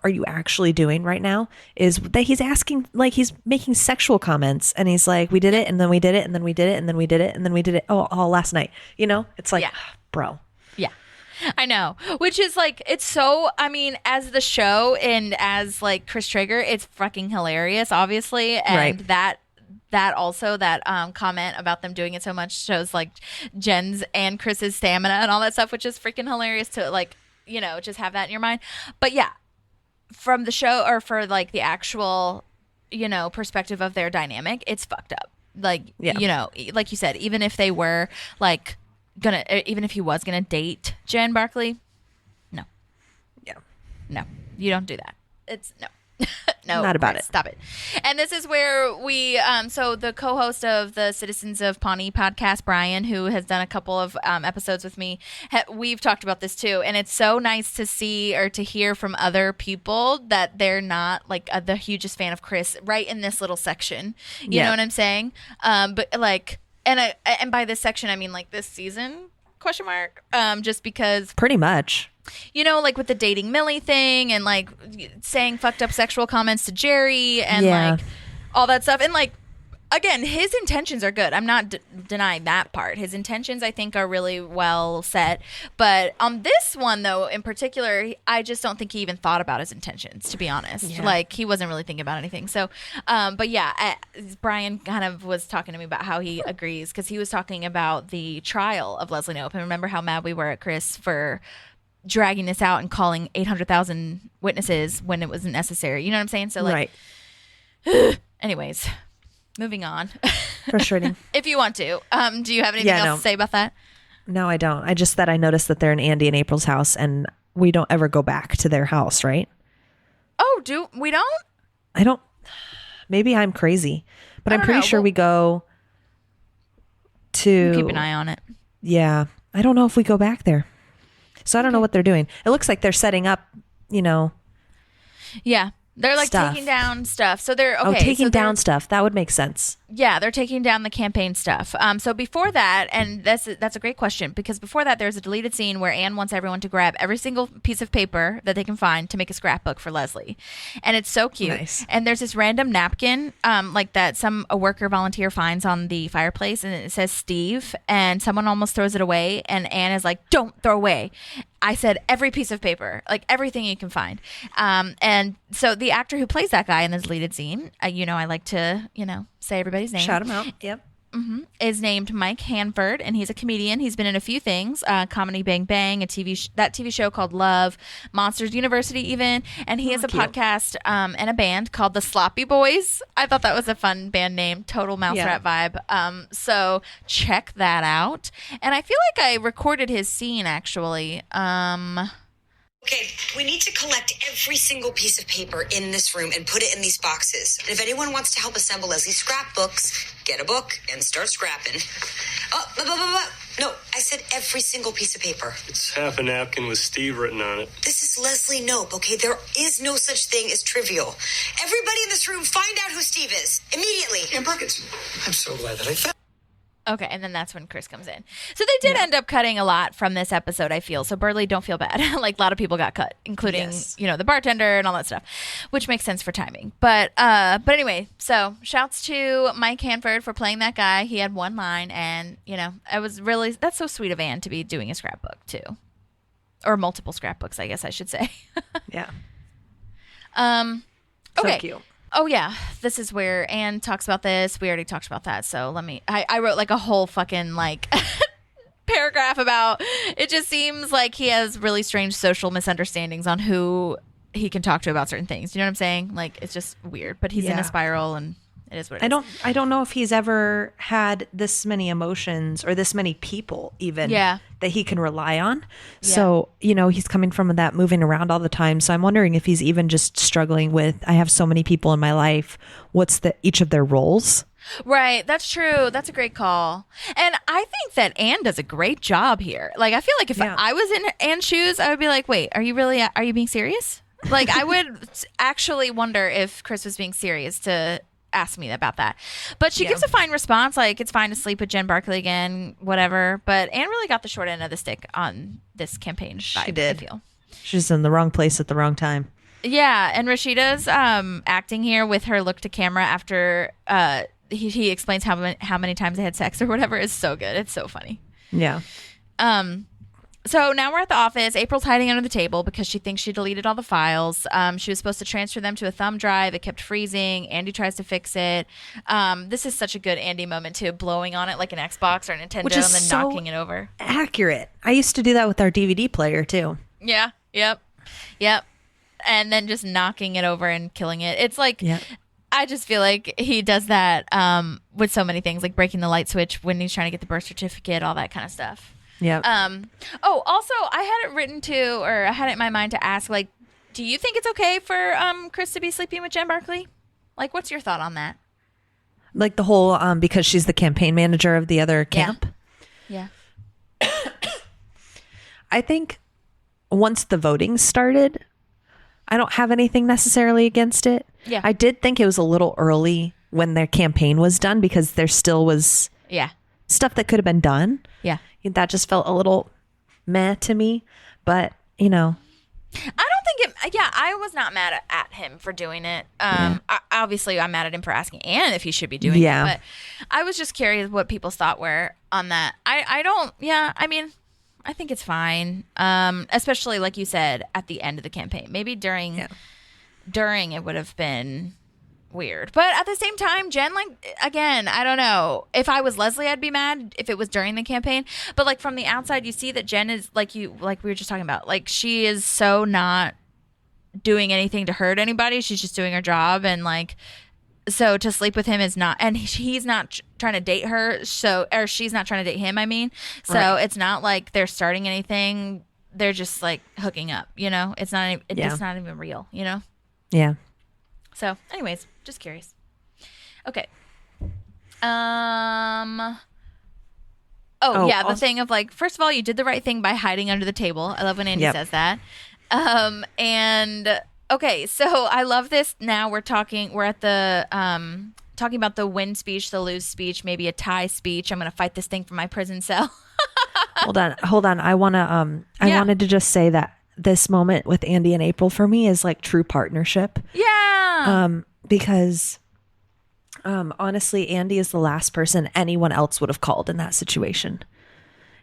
Speaker 5: are you actually doing right now is that he's asking, like he's making sexual comments and he's like, we did it and then we did it and then we did it and then we did it and then we did it all last night. It's like, bro.
Speaker 4: Yeah. I know. Which is like, it's so, I mean, as the show and as like Chris Traeger, it's fucking hilarious, obviously. And
Speaker 5: Right.
Speaker 4: that also, that comment about them doing it so much shows like Jen's and Chris's stamina and all that stuff, which is freaking hilarious to like, just have that in your mind. But yeah, from the show or for like the actual, perspective of their dynamic, it's fucked up. Like, like you said, even if they were like even if he was gonna date Jen Barkley, no. Yeah. No, you don't do that. It's no. No,
Speaker 5: Not about it.
Speaker 4: Stop it. And this is where we, so the co-host of the Citizens of Pawnee podcast, Brian, who has done a couple of episodes with me, we've talked about this too. And it's so nice to see or to hear from other people that they're not like the hugest fan of Chris right in this little section. You know what I'm saying? But like, and by this section, I mean like this season, ? Just because.
Speaker 5: Pretty much.
Speaker 4: You know, like with the dating Millie thing and like saying fucked up sexual comments to Jerry and like all that stuff. And like, again, his intentions are good. I'm not denying that part. His intentions, I think, are really well set. But on this one, though, in particular, I just don't think he even thought about his intentions, to be honest.
Speaker 5: Yeah.
Speaker 4: Like, he wasn't really thinking about anything. So, but yeah, Brian kind of was talking to me about how he agrees because he was talking about the trial of Leslie Knope. And remember how mad we were at Chris for dragging this out and calling 800,000 witnesses when it wasn't necessary. You know what I'm saying? So like, anyways, moving on.
Speaker 5: Frustrating.
Speaker 4: If you want to, do you have anything else to say about that?
Speaker 5: No, I don't. I just that I noticed that they're in Andy and April's house and we don't ever go back to their house, right?
Speaker 4: Oh, we don't?
Speaker 5: I don't. Maybe I'm crazy, but I'm pretty sure we go to
Speaker 4: keep an eye on it.
Speaker 5: Yeah. I don't know if we go back there. So I don't know what they're doing. It looks like they're setting up,
Speaker 4: Yeah. They're like
Speaker 5: stuff.
Speaker 4: taking down stuff. So they're
Speaker 5: taking down stuff. That would make sense.
Speaker 4: Yeah, they're taking down the campaign stuff. So before that, and that's a great question because before that, there's a deleted scene where Anne wants everyone to grab every single piece of paper that they can find to make a scrapbook for Leslie, and it's so cute.
Speaker 5: Nice.
Speaker 4: And there's this random napkin, like that a worker volunteer finds on the fireplace, and it says Steve, and someone almost throws it away, and Anne is like, "Don't throw away." I said every piece of paper, like everything you can find. And so the actor who plays that guy in the deleted scene, I like to, say everybody's name.
Speaker 5: Shout him out. Yep.
Speaker 4: Is named Mike Hanford, and he's a comedian. He's been in a few things, Comedy Bang Bang, that TV show called Love, Monsters University even, and he has a podcast and a band called the Sloppy Boys. I thought that was a fun band name, total mouse rat vibe. So check that out. And I feel like I recorded his scene actually.
Speaker 13: Okay, we need to collect every single piece of paper in this room and put it in these boxes. And if anyone wants to help assemble Leslie's scrapbooks, get a book and start scrapping. No, I said every single piece of paper.
Speaker 14: It's half a napkin with Steve written on it.
Speaker 13: This is Leslie Knope, okay? There is no such thing as trivial. Everybody in this room, find out who Steve is. Immediately.
Speaker 12: And Buckets. I'm so glad that I found.
Speaker 4: Okay, and then that's when Chris comes in. So they did end up cutting a lot from this episode, I feel. So Burley, don't feel bad. Like a lot of people got cut, including, the bartender and all that stuff, which makes sense for timing. But anyway, so shouts to Mike Hanford for playing that guy. He had one line, and that's so sweet of Anne to be doing a scrapbook too, or multiple scrapbooks, I guess I should say.
Speaker 5: Yeah.
Speaker 4: Okay.
Speaker 5: So cute.
Speaker 4: Oh, yeah. This is where Anne talks about this. We already talked about that. So I wrote like a whole fucking paragraph about it. Just seems like he has really strange social misunderstandings on who he can talk to about certain things. You know what I'm saying? Like, it's just weird. But he's in a spiral and it is what it is.
Speaker 5: I don't know if he's ever had this many emotions or this many people even that he can rely on. Yeah. So, he's coming from that moving around all the time. So I'm wondering if he's even just struggling with, I have so many people in my life. What's each of their roles?
Speaker 4: Right. That's true. That's a great call. And I think that Anne does a great job here. Like, I feel like if I was in Anne's shoes, I would be like, wait, are you being serious? Like, I would actually wonder if Chris was being serious to ask me about that. But she gives a fine response, like, it's fine to sleep with Jen Barkley again, whatever. But Anne really got the short end of the stick on this campaign vibe,
Speaker 5: She did.
Speaker 4: I feel.
Speaker 5: She's in the wrong place at the wrong time.
Speaker 4: Yeah, and Rashida's acting here with her look to camera after he explains how many times they had sex or whatever is so good. It's so funny.
Speaker 5: Yeah.
Speaker 4: So now we're at the office. April's hiding under the table because she thinks she deleted all the files. She was supposed to transfer them to a thumb drive. It kept freezing. Andy tries to fix it. This is such a good Andy moment too, blowing on it like an Xbox or a Nintendo and then knocking it over.
Speaker 5: Accurate. I used to do that with our DVD player too.
Speaker 4: Yeah. Yep. And then just knocking it over and killing it. It's like, I just feel like he does that with so many things, like breaking the light switch when he's trying to get the birth certificate, all that kind of stuff.
Speaker 5: Yeah.
Speaker 4: Also, I had it written to, or I had it in my mind to ask, like, Do you think it's okay for Chris to be sleeping with Jen Barkley? Like, what's your thought on that?
Speaker 5: Like the whole because she's the campaign manager of the other camp.
Speaker 4: Yeah.
Speaker 5: I think once the voting started, I don't have anything necessarily against it.
Speaker 4: Yeah.
Speaker 5: I did think it was a little early when their campaign was done because there still was stuff that could have been done.
Speaker 4: Yeah.
Speaker 5: That just felt a little meh to me. But, you know.
Speaker 4: I don't think it. Yeah, I was not mad at him for doing it. Obviously, I'm mad at him for asking Anne if he should be doing it. But I was just curious what people's thought were on that. I don't. Yeah, I mean, I think it's fine. Especially like you said at the end of the campaign. Maybe during it would have been weird. But at the same time, Jen, like, again, I don't know. If I was Leslie, I'd be mad if it was during the campaign. But like from the outside, you see that Jen is like we were just talking about, like she is so not doing anything to hurt anybody. She's just doing her job. And like, so to sleep with him is not, and he's not trying to date her. Or she's not trying to date him, I mean. So it's not like they're starting anything. They're just like hooking up, you know? It's not even real, you know?
Speaker 5: Yeah.
Speaker 4: So, anyways, just curious. Okay. The thing of like, first of all, you did the right thing by hiding under the table. I love when Andy says that. And okay, so I love this. Now we're at the talking about the win speech, the lose speech, maybe a tie speech. I'm gonna fight this thing from my prison cell.
Speaker 5: Hold on. I wanted to just say that this moment with Andy and April for me is like true partnership.
Speaker 4: Yeah.
Speaker 5: Because honestly, Andy is the last person anyone else would have called in that situation.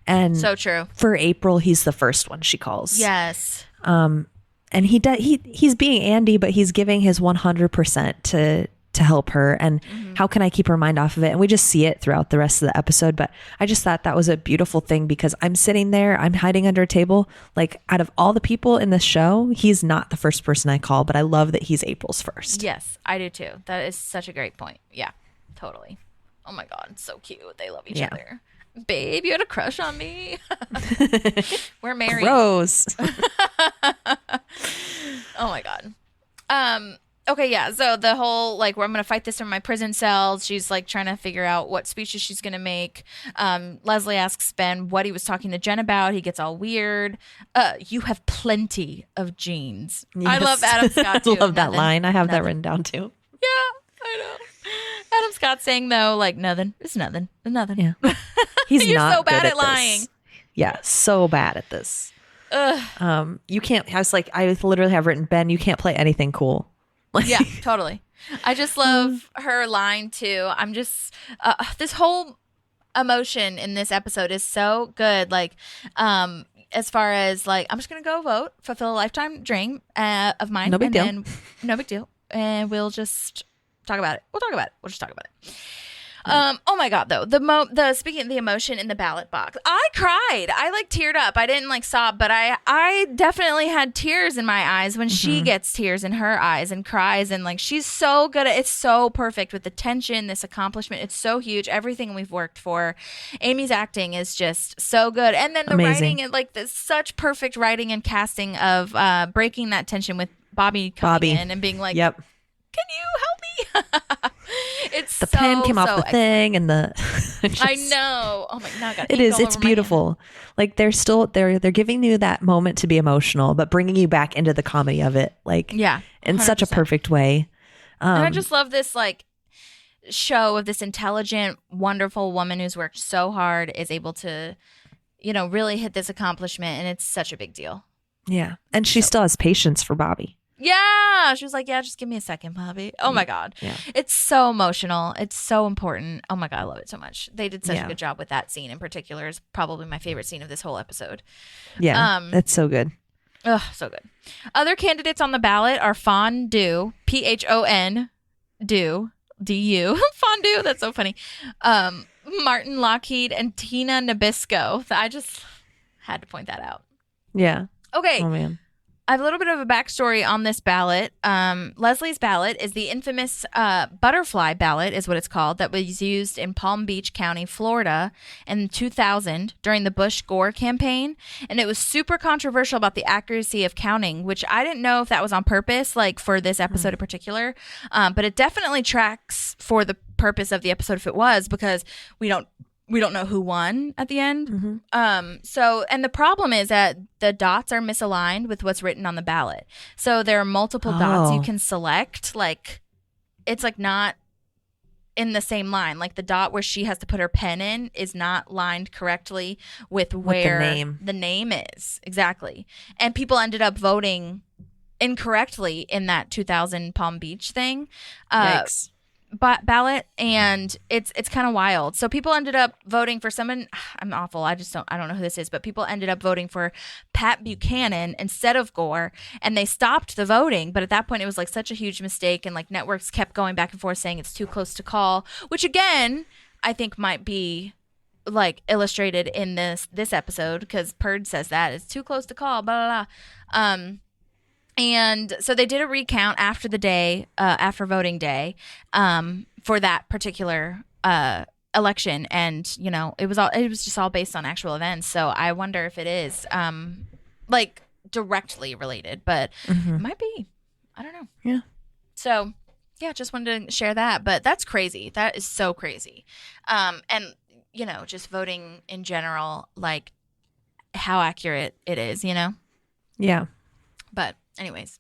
Speaker 5: And
Speaker 4: so true.
Speaker 5: For April, he's the first one she calls.
Speaker 4: Yes.
Speaker 5: And he's being Andy, but he's giving his 100% to help her. And how can I keep her mind off of it? And we just see it throughout the rest of the episode. But I just thought that was a beautiful thing because I'm sitting there, I'm hiding under a table. Like out of all the people in the show, he's not the first person I call, but I love that he's April's first.
Speaker 4: Yes, I do too. That is such a great point. Yeah, totally. Oh my God, so cute. They love each other. Babe, you had a crush on me. We're married.
Speaker 5: Gross.
Speaker 4: Oh my God. Okay, yeah. So the whole like, where I'm gonna fight this from my prison cells. She's like trying to figure out what speeches she's gonna make. Leslie asks Ben what he was talking to Jen about. He gets all weird. You have plenty of jeans. Yes. I love Adam Scott too.
Speaker 5: I love that line. I have that written down too.
Speaker 4: Yeah, I know. Adam Scott saying though, like nothing. It's nothing. It's nothing.
Speaker 5: Yeah. He's
Speaker 4: You're
Speaker 5: not
Speaker 4: so bad
Speaker 5: good
Speaker 4: at lying.
Speaker 5: This. Yeah, so bad at this. You can't. I was like, I literally have written, Ben, you can't play anything cool.
Speaker 4: Yeah, totally. I just love her line too. I'm just this whole emotion in this episode is so good. Like, as far as like, I'm just gonna go vote, fulfill a lifetime dream of mine.
Speaker 5: No big deal.
Speaker 4: No big deal. And we'll just talk about it. We'll just talk about it. Oh my God, though, the speaking of the emotion in the ballot box, I cried. I like teared up. I didn't like sob, but I definitely had tears in my eyes when she gets tears in her eyes and cries. And like, she's so good at it's so perfect with the tension, this accomplishment. It's so huge. Everything we've worked for. Amy's acting is just so good. And then the writing and like this such perfect writing and casting of breaking that tension with Bobby coming in and being like,
Speaker 5: yep.
Speaker 4: Can you help me? It's
Speaker 5: the pen came off the thing and the
Speaker 4: I know. Oh my God.
Speaker 5: It's beautiful. Like they're giving you that moment to be emotional, but bringing you back into the comedy of it. Like,
Speaker 4: yeah, 100%.
Speaker 5: In such a perfect way.
Speaker 4: And I just love this like show of this intelligent, wonderful woman who's worked so hard is able to, you know, really hit this accomplishment. And it's such a big deal.
Speaker 5: Yeah. And she still has patience for Bobby.
Speaker 4: Yeah. She was like, yeah, just give me a second, Bobby. Oh my God.
Speaker 5: Yeah.
Speaker 4: It's so emotional. It's so important. Oh my God. I love it so much. They did such a good job with that scene in particular. Is probably my favorite scene of this whole episode.
Speaker 5: Yeah. That's so good.
Speaker 4: Oh, so good. Other candidates on the ballot are Fondue, Phon Do, D-U. Fondue. That's so funny. Martin Lockheed and Tina Nabisco. I just had to point that out.
Speaker 5: Yeah.
Speaker 4: Okay.
Speaker 5: Oh man.
Speaker 4: I have a little bit of a backstory on this ballot. Leslie's ballot is the infamous butterfly ballot, is what it's called, that was used in Palm Beach County, Florida in 2000 during the Bush-Gore campaign. And it was super controversial about the accuracy of counting, which I didn't know if that was on purpose, like for this episode in particular. But it definitely tracks for the purpose of the episode if it was, because we don't know who won at the end. So, and the problem is that the dots are misaligned with what's written on the ballot. So there are multiple dots you can select. Like, it's like not in the same line. Like the dot where she has to put her pen in is not lined correctly with where the name is. Exactly. And people ended up voting incorrectly in that 2000 Palm Beach thing.
Speaker 5: Yikes.
Speaker 4: Ballot, and it's kind of wild. So people ended up voting for someone. I'm awful. I don't know who this is, but people ended up voting for Pat Buchanan instead of Gore, and they stopped the voting. But at that point, it was like such a huge mistake, and like networks kept going back and forth saying it's too close to call, which again I think might be like illustrated in this episode, because Purd says that it's too close to call. Blah blah blah. And so they did a recount after the day, after voting day, for that particular election, and you know it was just all based on actual events. So I wonder if it is like directly related, but it might be. I don't know.
Speaker 5: Yeah.
Speaker 4: So yeah, just wanted to share that, but that's crazy. That is so crazy, and you know, just voting in general, like how accurate it is. You know.
Speaker 5: Yeah.
Speaker 4: But anyways,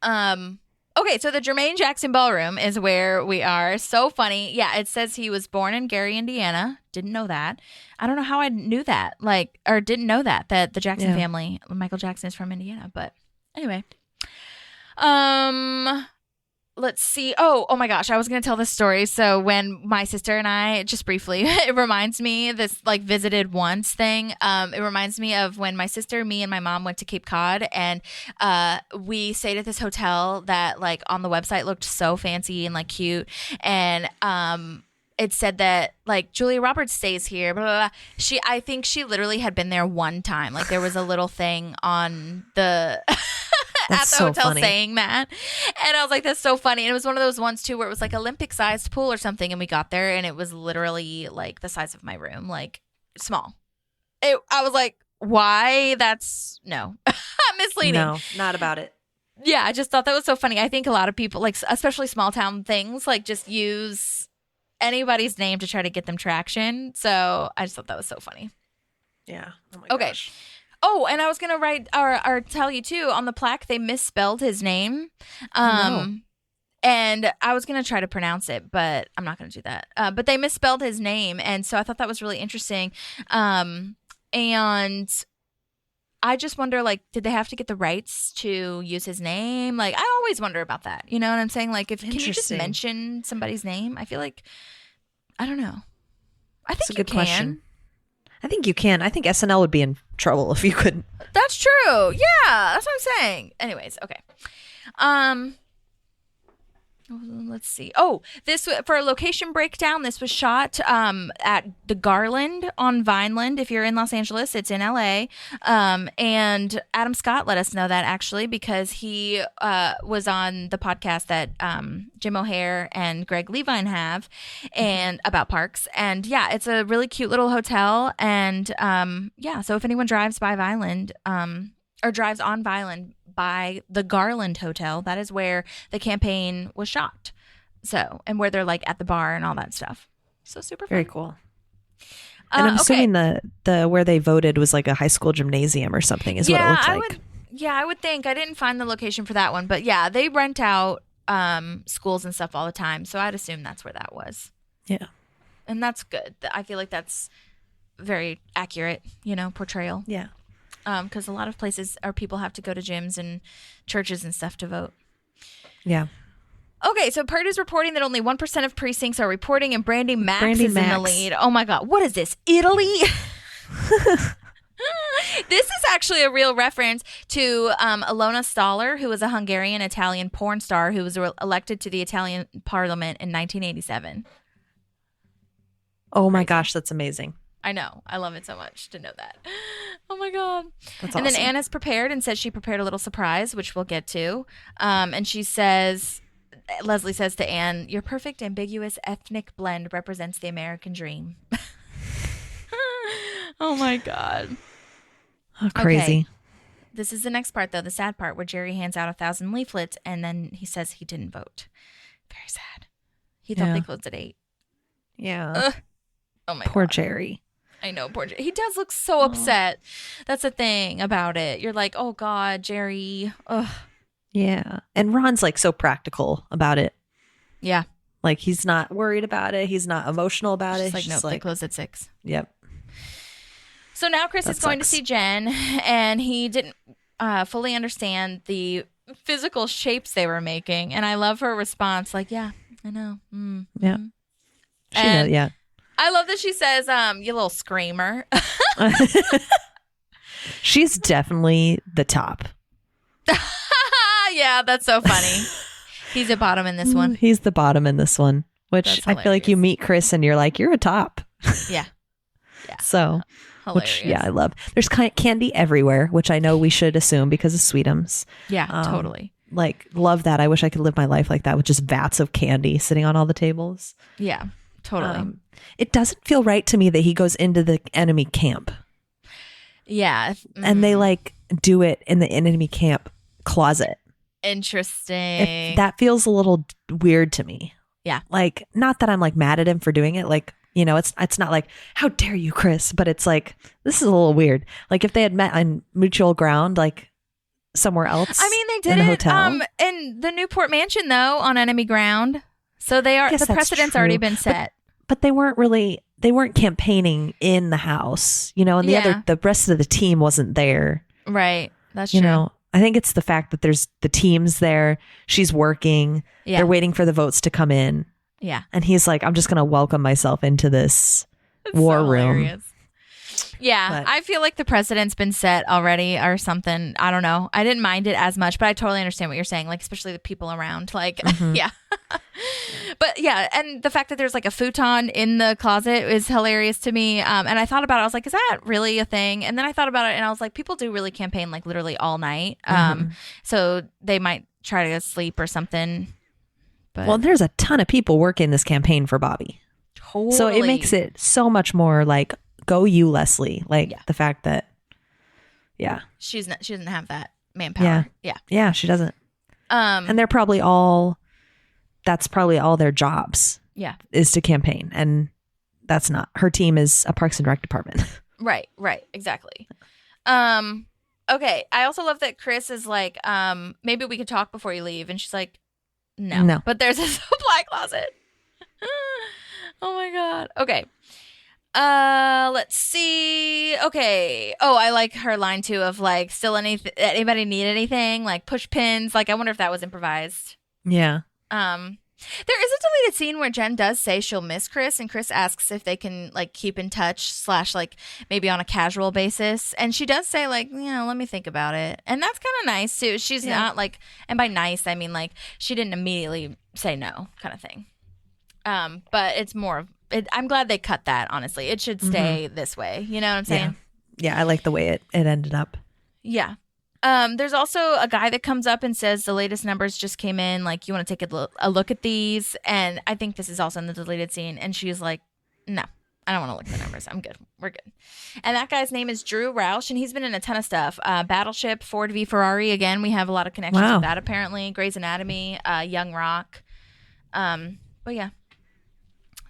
Speaker 4: okay, so the Jermaine Jackson Ballroom is where we are. So funny. Yeah, it says he was born in Gary, Indiana. Didn't know that. I don't know how I knew that, didn't know that the Jackson family, Michael Jackson, is from Indiana. But anyway, let's see. Oh my gosh, I was going to tell this story. So when my sister and I, just briefly, it reminds me this like visited once thing. It reminds me of when my sister, me, and my mom went to Cape Cod, and we stayed at this hotel that like on the website looked so fancy and like cute. And it said that like Julia Roberts stays here, blah, blah, blah. I think she literally had been there one time. Like there was a little thing on the at the hotel saying that. And I was like, that's so funny. And it was one of those ones too where it was like Olympic sized pool or something. And we got there and it was literally like the size of my room, like small. I was like, why? That's no. Misleading.
Speaker 5: No, not about it.
Speaker 4: Yeah, I just thought that was so funny. I think a lot of people, like especially small town things, like just use anybody's name to try to get them traction. So I just thought that was so funny.
Speaker 5: Yeah. Oh my
Speaker 4: okay.
Speaker 5: gosh.
Speaker 4: Oh, and I was gonna write or tell you too, on the plaque they misspelled his name, and I was gonna try to pronounce it, but I'm not gonna do that. But they misspelled his name, and so I thought that was really interesting. And I just wonder, like, did they have to get the rights to use his name? Like, I always wonder about that. You know what I'm saying? Like, can you just mention somebody's name? I feel like, I don't know. I think
Speaker 5: That's a good question. I think you can. I think SNL would be in trouble if you couldn't.
Speaker 4: That's true. Yeah, that's what I'm saying. Anyways, okay. Let's see. Oh, this for a location breakdown. This was shot at the Garland on Vineland. If you're in Los Angeles, it's in LA. And Adam Scott let us know that actually because he was on the podcast that Jim O'Hare and Greg Levine have, and about parks. And yeah, it's a really cute little hotel. And yeah, so if anyone drives by Vineland, or drives on Vineland by the Garland Hotel, that is where the campaign was shot. So, and where they're like at the bar and all that stuff. So super fun.
Speaker 5: Very cool. And I'm assuming the where they voted was like a high school gymnasium or something is what it looks like.
Speaker 4: I would think. I didn't find the location for that one, but yeah, they rent out schools and stuff all the time. So I'd assume that's where that was.
Speaker 5: Yeah.
Speaker 4: And that's good. I feel like that's very accurate, portrayal.
Speaker 5: Yeah.
Speaker 4: Because a lot of places or people have to go to gyms and churches and stuff to vote.
Speaker 5: Yeah.
Speaker 4: Okay, so Purd is reporting that only 1% of precincts are reporting, and Brandi Maxxxx is in the lead. Oh my God, what is this? Italy? This is actually a real reference to Ilona Staller, who was a Hungarian-Italian porn star who was elected to the Italian parliament in 1987.
Speaker 5: Oh my gosh, that's amazing.
Speaker 4: I know. I love it so much to know that. Oh my God.
Speaker 5: That's
Speaker 4: and
Speaker 5: awesome.
Speaker 4: then Anna's prepared and says she prepared a little surprise, which we'll get to. And she says, Leslie says to Anne, your perfect ambiguous ethnic blend represents the American dream. Oh my God.
Speaker 5: Oh, crazy.
Speaker 4: Okay. This is the next part, though, the sad part, where Jerry hands out 1,000 leaflets and then he says he didn't vote. Very sad. He thought they closed at 8.
Speaker 5: Yeah.
Speaker 4: Ugh. Oh my
Speaker 5: Poor
Speaker 4: God.
Speaker 5: Jerry.
Speaker 4: I know, poor Jerry. He does look so upset. That's the thing about it. You're like, oh God, Jerry. Ugh.
Speaker 5: Yeah. And Ron's like so practical about it.
Speaker 4: Yeah.
Speaker 5: Like he's not worried about it. He's not emotional about it.
Speaker 4: Like,
Speaker 5: He's
Speaker 4: no,
Speaker 5: just
Speaker 4: they closed at 6.
Speaker 5: Yep.
Speaker 4: So now Chris
Speaker 5: That
Speaker 4: is going to
Speaker 5: sucks.
Speaker 4: see Jen, and he didn't fully understand the physical shapes they were making. And I love her response, like, yeah, I know.
Speaker 5: Yeah. She
Speaker 4: And
Speaker 5: knows, yeah.
Speaker 4: I love that she says, you little screamer.
Speaker 5: She's definitely the top.
Speaker 4: Yeah, that's so funny. He's at bottom in this one.
Speaker 5: He's the bottom in this one, which
Speaker 4: That's
Speaker 5: I feel like you meet Chris and you're like, you're a top.
Speaker 4: Yeah.
Speaker 5: So,
Speaker 4: Hilarious.
Speaker 5: which, yeah, I love. There's candy everywhere, which I know we should assume because of Sweetums.
Speaker 4: Yeah, totally.
Speaker 5: Like, love that. I wish I could live my life like that with just vats of candy sitting on all the tables.
Speaker 4: Yeah, totally.
Speaker 5: It doesn't feel right to me that he goes into the enemy camp
Speaker 4: Yeah.
Speaker 5: and they like do it in the enemy camp closet.
Speaker 4: Interesting.
Speaker 5: That feels a little weird to me.
Speaker 4: Yeah.
Speaker 5: Like, not that I'm like mad at him for doing it. Like, you know, it's not like, how dare you, Chris? But it's like, this is a little weird. Like if they had met on mutual ground, like somewhere else.
Speaker 4: I mean, they did
Speaker 5: in the
Speaker 4: it
Speaker 5: hotel.
Speaker 4: in the Newport Mansion, though, on enemy ground. So they are
Speaker 5: Yes,
Speaker 4: the
Speaker 5: that's
Speaker 4: precedent's
Speaker 5: true.
Speaker 4: already been set.
Speaker 5: But they weren't campaigning in the house, you know, and the rest of the team wasn't there.
Speaker 4: Right. That's
Speaker 5: You
Speaker 4: true.
Speaker 5: know, I think it's the fact that there's the teams there. She's working.
Speaker 4: Yeah.
Speaker 5: They're waiting for the votes to come in.
Speaker 4: Yeah.
Speaker 5: And he's like, I'm just going to welcome myself into this war room.
Speaker 4: Hilarious. Yeah,
Speaker 5: But-
Speaker 4: I feel like the precedent's been set already or something. I don't know. I didn't mind it as much, but I totally understand what you're saying. Like, especially the people around. Like, yeah. But yeah, and the fact that there's like a futon in the closet is hilarious to me. And I thought about it. I was like, is that really a thing? And then I thought about it and I was like, people do really campaign like literally all night. So they might try to sleep or something. But
Speaker 5: Well, there's a ton of people working this campaign for Bobby.
Speaker 4: totally.
Speaker 5: So it makes it so much more like, go you, Leslie. Like the fact that, yeah.
Speaker 4: she doesn't have that manpower. Yeah.
Speaker 5: Yeah, she doesn't. And they're probably that's probably all their jobs.
Speaker 4: Yeah.
Speaker 5: Is to campaign. And that's not, her team is a Parks and Rec department.
Speaker 4: Right, exactly. Okay, I also love that Chris is like, maybe we could talk before you leave, and she's like, no. But there's a supply closet. Oh my God. Okay. Let's see. Okay. Oh, I like her line too of like, still anybody need anything? Like push pins. Like, I wonder if that was improvised.
Speaker 5: Yeah.
Speaker 4: There is a deleted scene where Jen does say she'll miss Chris, and Chris asks if they can like keep in touch / like maybe on a casual basis, and she does say like, you know, let me think about it, and that's kind of nice too. She's not like, and by nice I mean like she didn't immediately say no kind of thing. But it's more of it. I'm glad they cut that. Honestly, it should stay this way. You know what I'm saying?
Speaker 5: Yeah, I like the way it ended up.
Speaker 4: Yeah. There's also a guy that comes up and says the latest numbers just came in. Like, you want to take a look at these? And I think this is also in the deleted scene. And she's like, no, I don't want to look at the numbers. I'm good. We're good. And that guy's name is Drew Roush, and he's been in a ton of stuff. Battleship, Ford v Ferrari. Again, we have a lot of connections with that apparently. Grey's Anatomy, Young Rock. But yeah.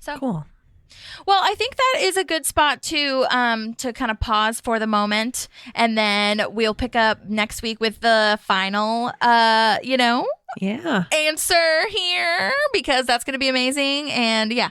Speaker 4: So
Speaker 5: cool.
Speaker 4: Well, I think that is a good spot to kind of pause for the moment, and then we'll pick up next week with the final, answer here, because that's going to be amazing. And yeah,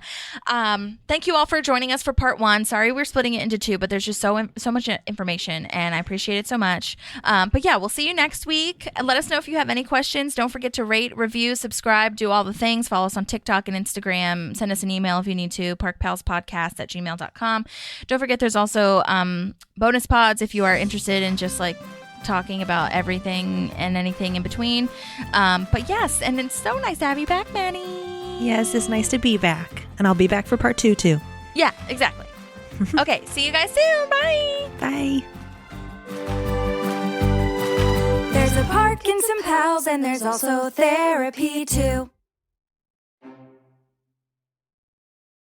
Speaker 4: thank you all for joining us for part 1. Sorry we're splitting it into 2, but there's just so much information, and I appreciate it so much. But yeah, we'll see you next week. Let us know if you have any questions. Don't forget to rate, review, subscribe, do all the things. Follow us on TikTok and Instagram. Send us an email if you need to, parkpalspodcast@gmail.com. Don't forget there's also bonus pods if you are interested in just like talking about everything and anything in between. But yes, and it's so nice to have you back, Manny.
Speaker 5: Yes, it's nice to be back. And I'll be back for part 2 too.
Speaker 4: Yeah, exactly. Okay, see you guys soon. Bye.
Speaker 5: Bye.
Speaker 3: There's a Parkinson Pals and there's also therapy too.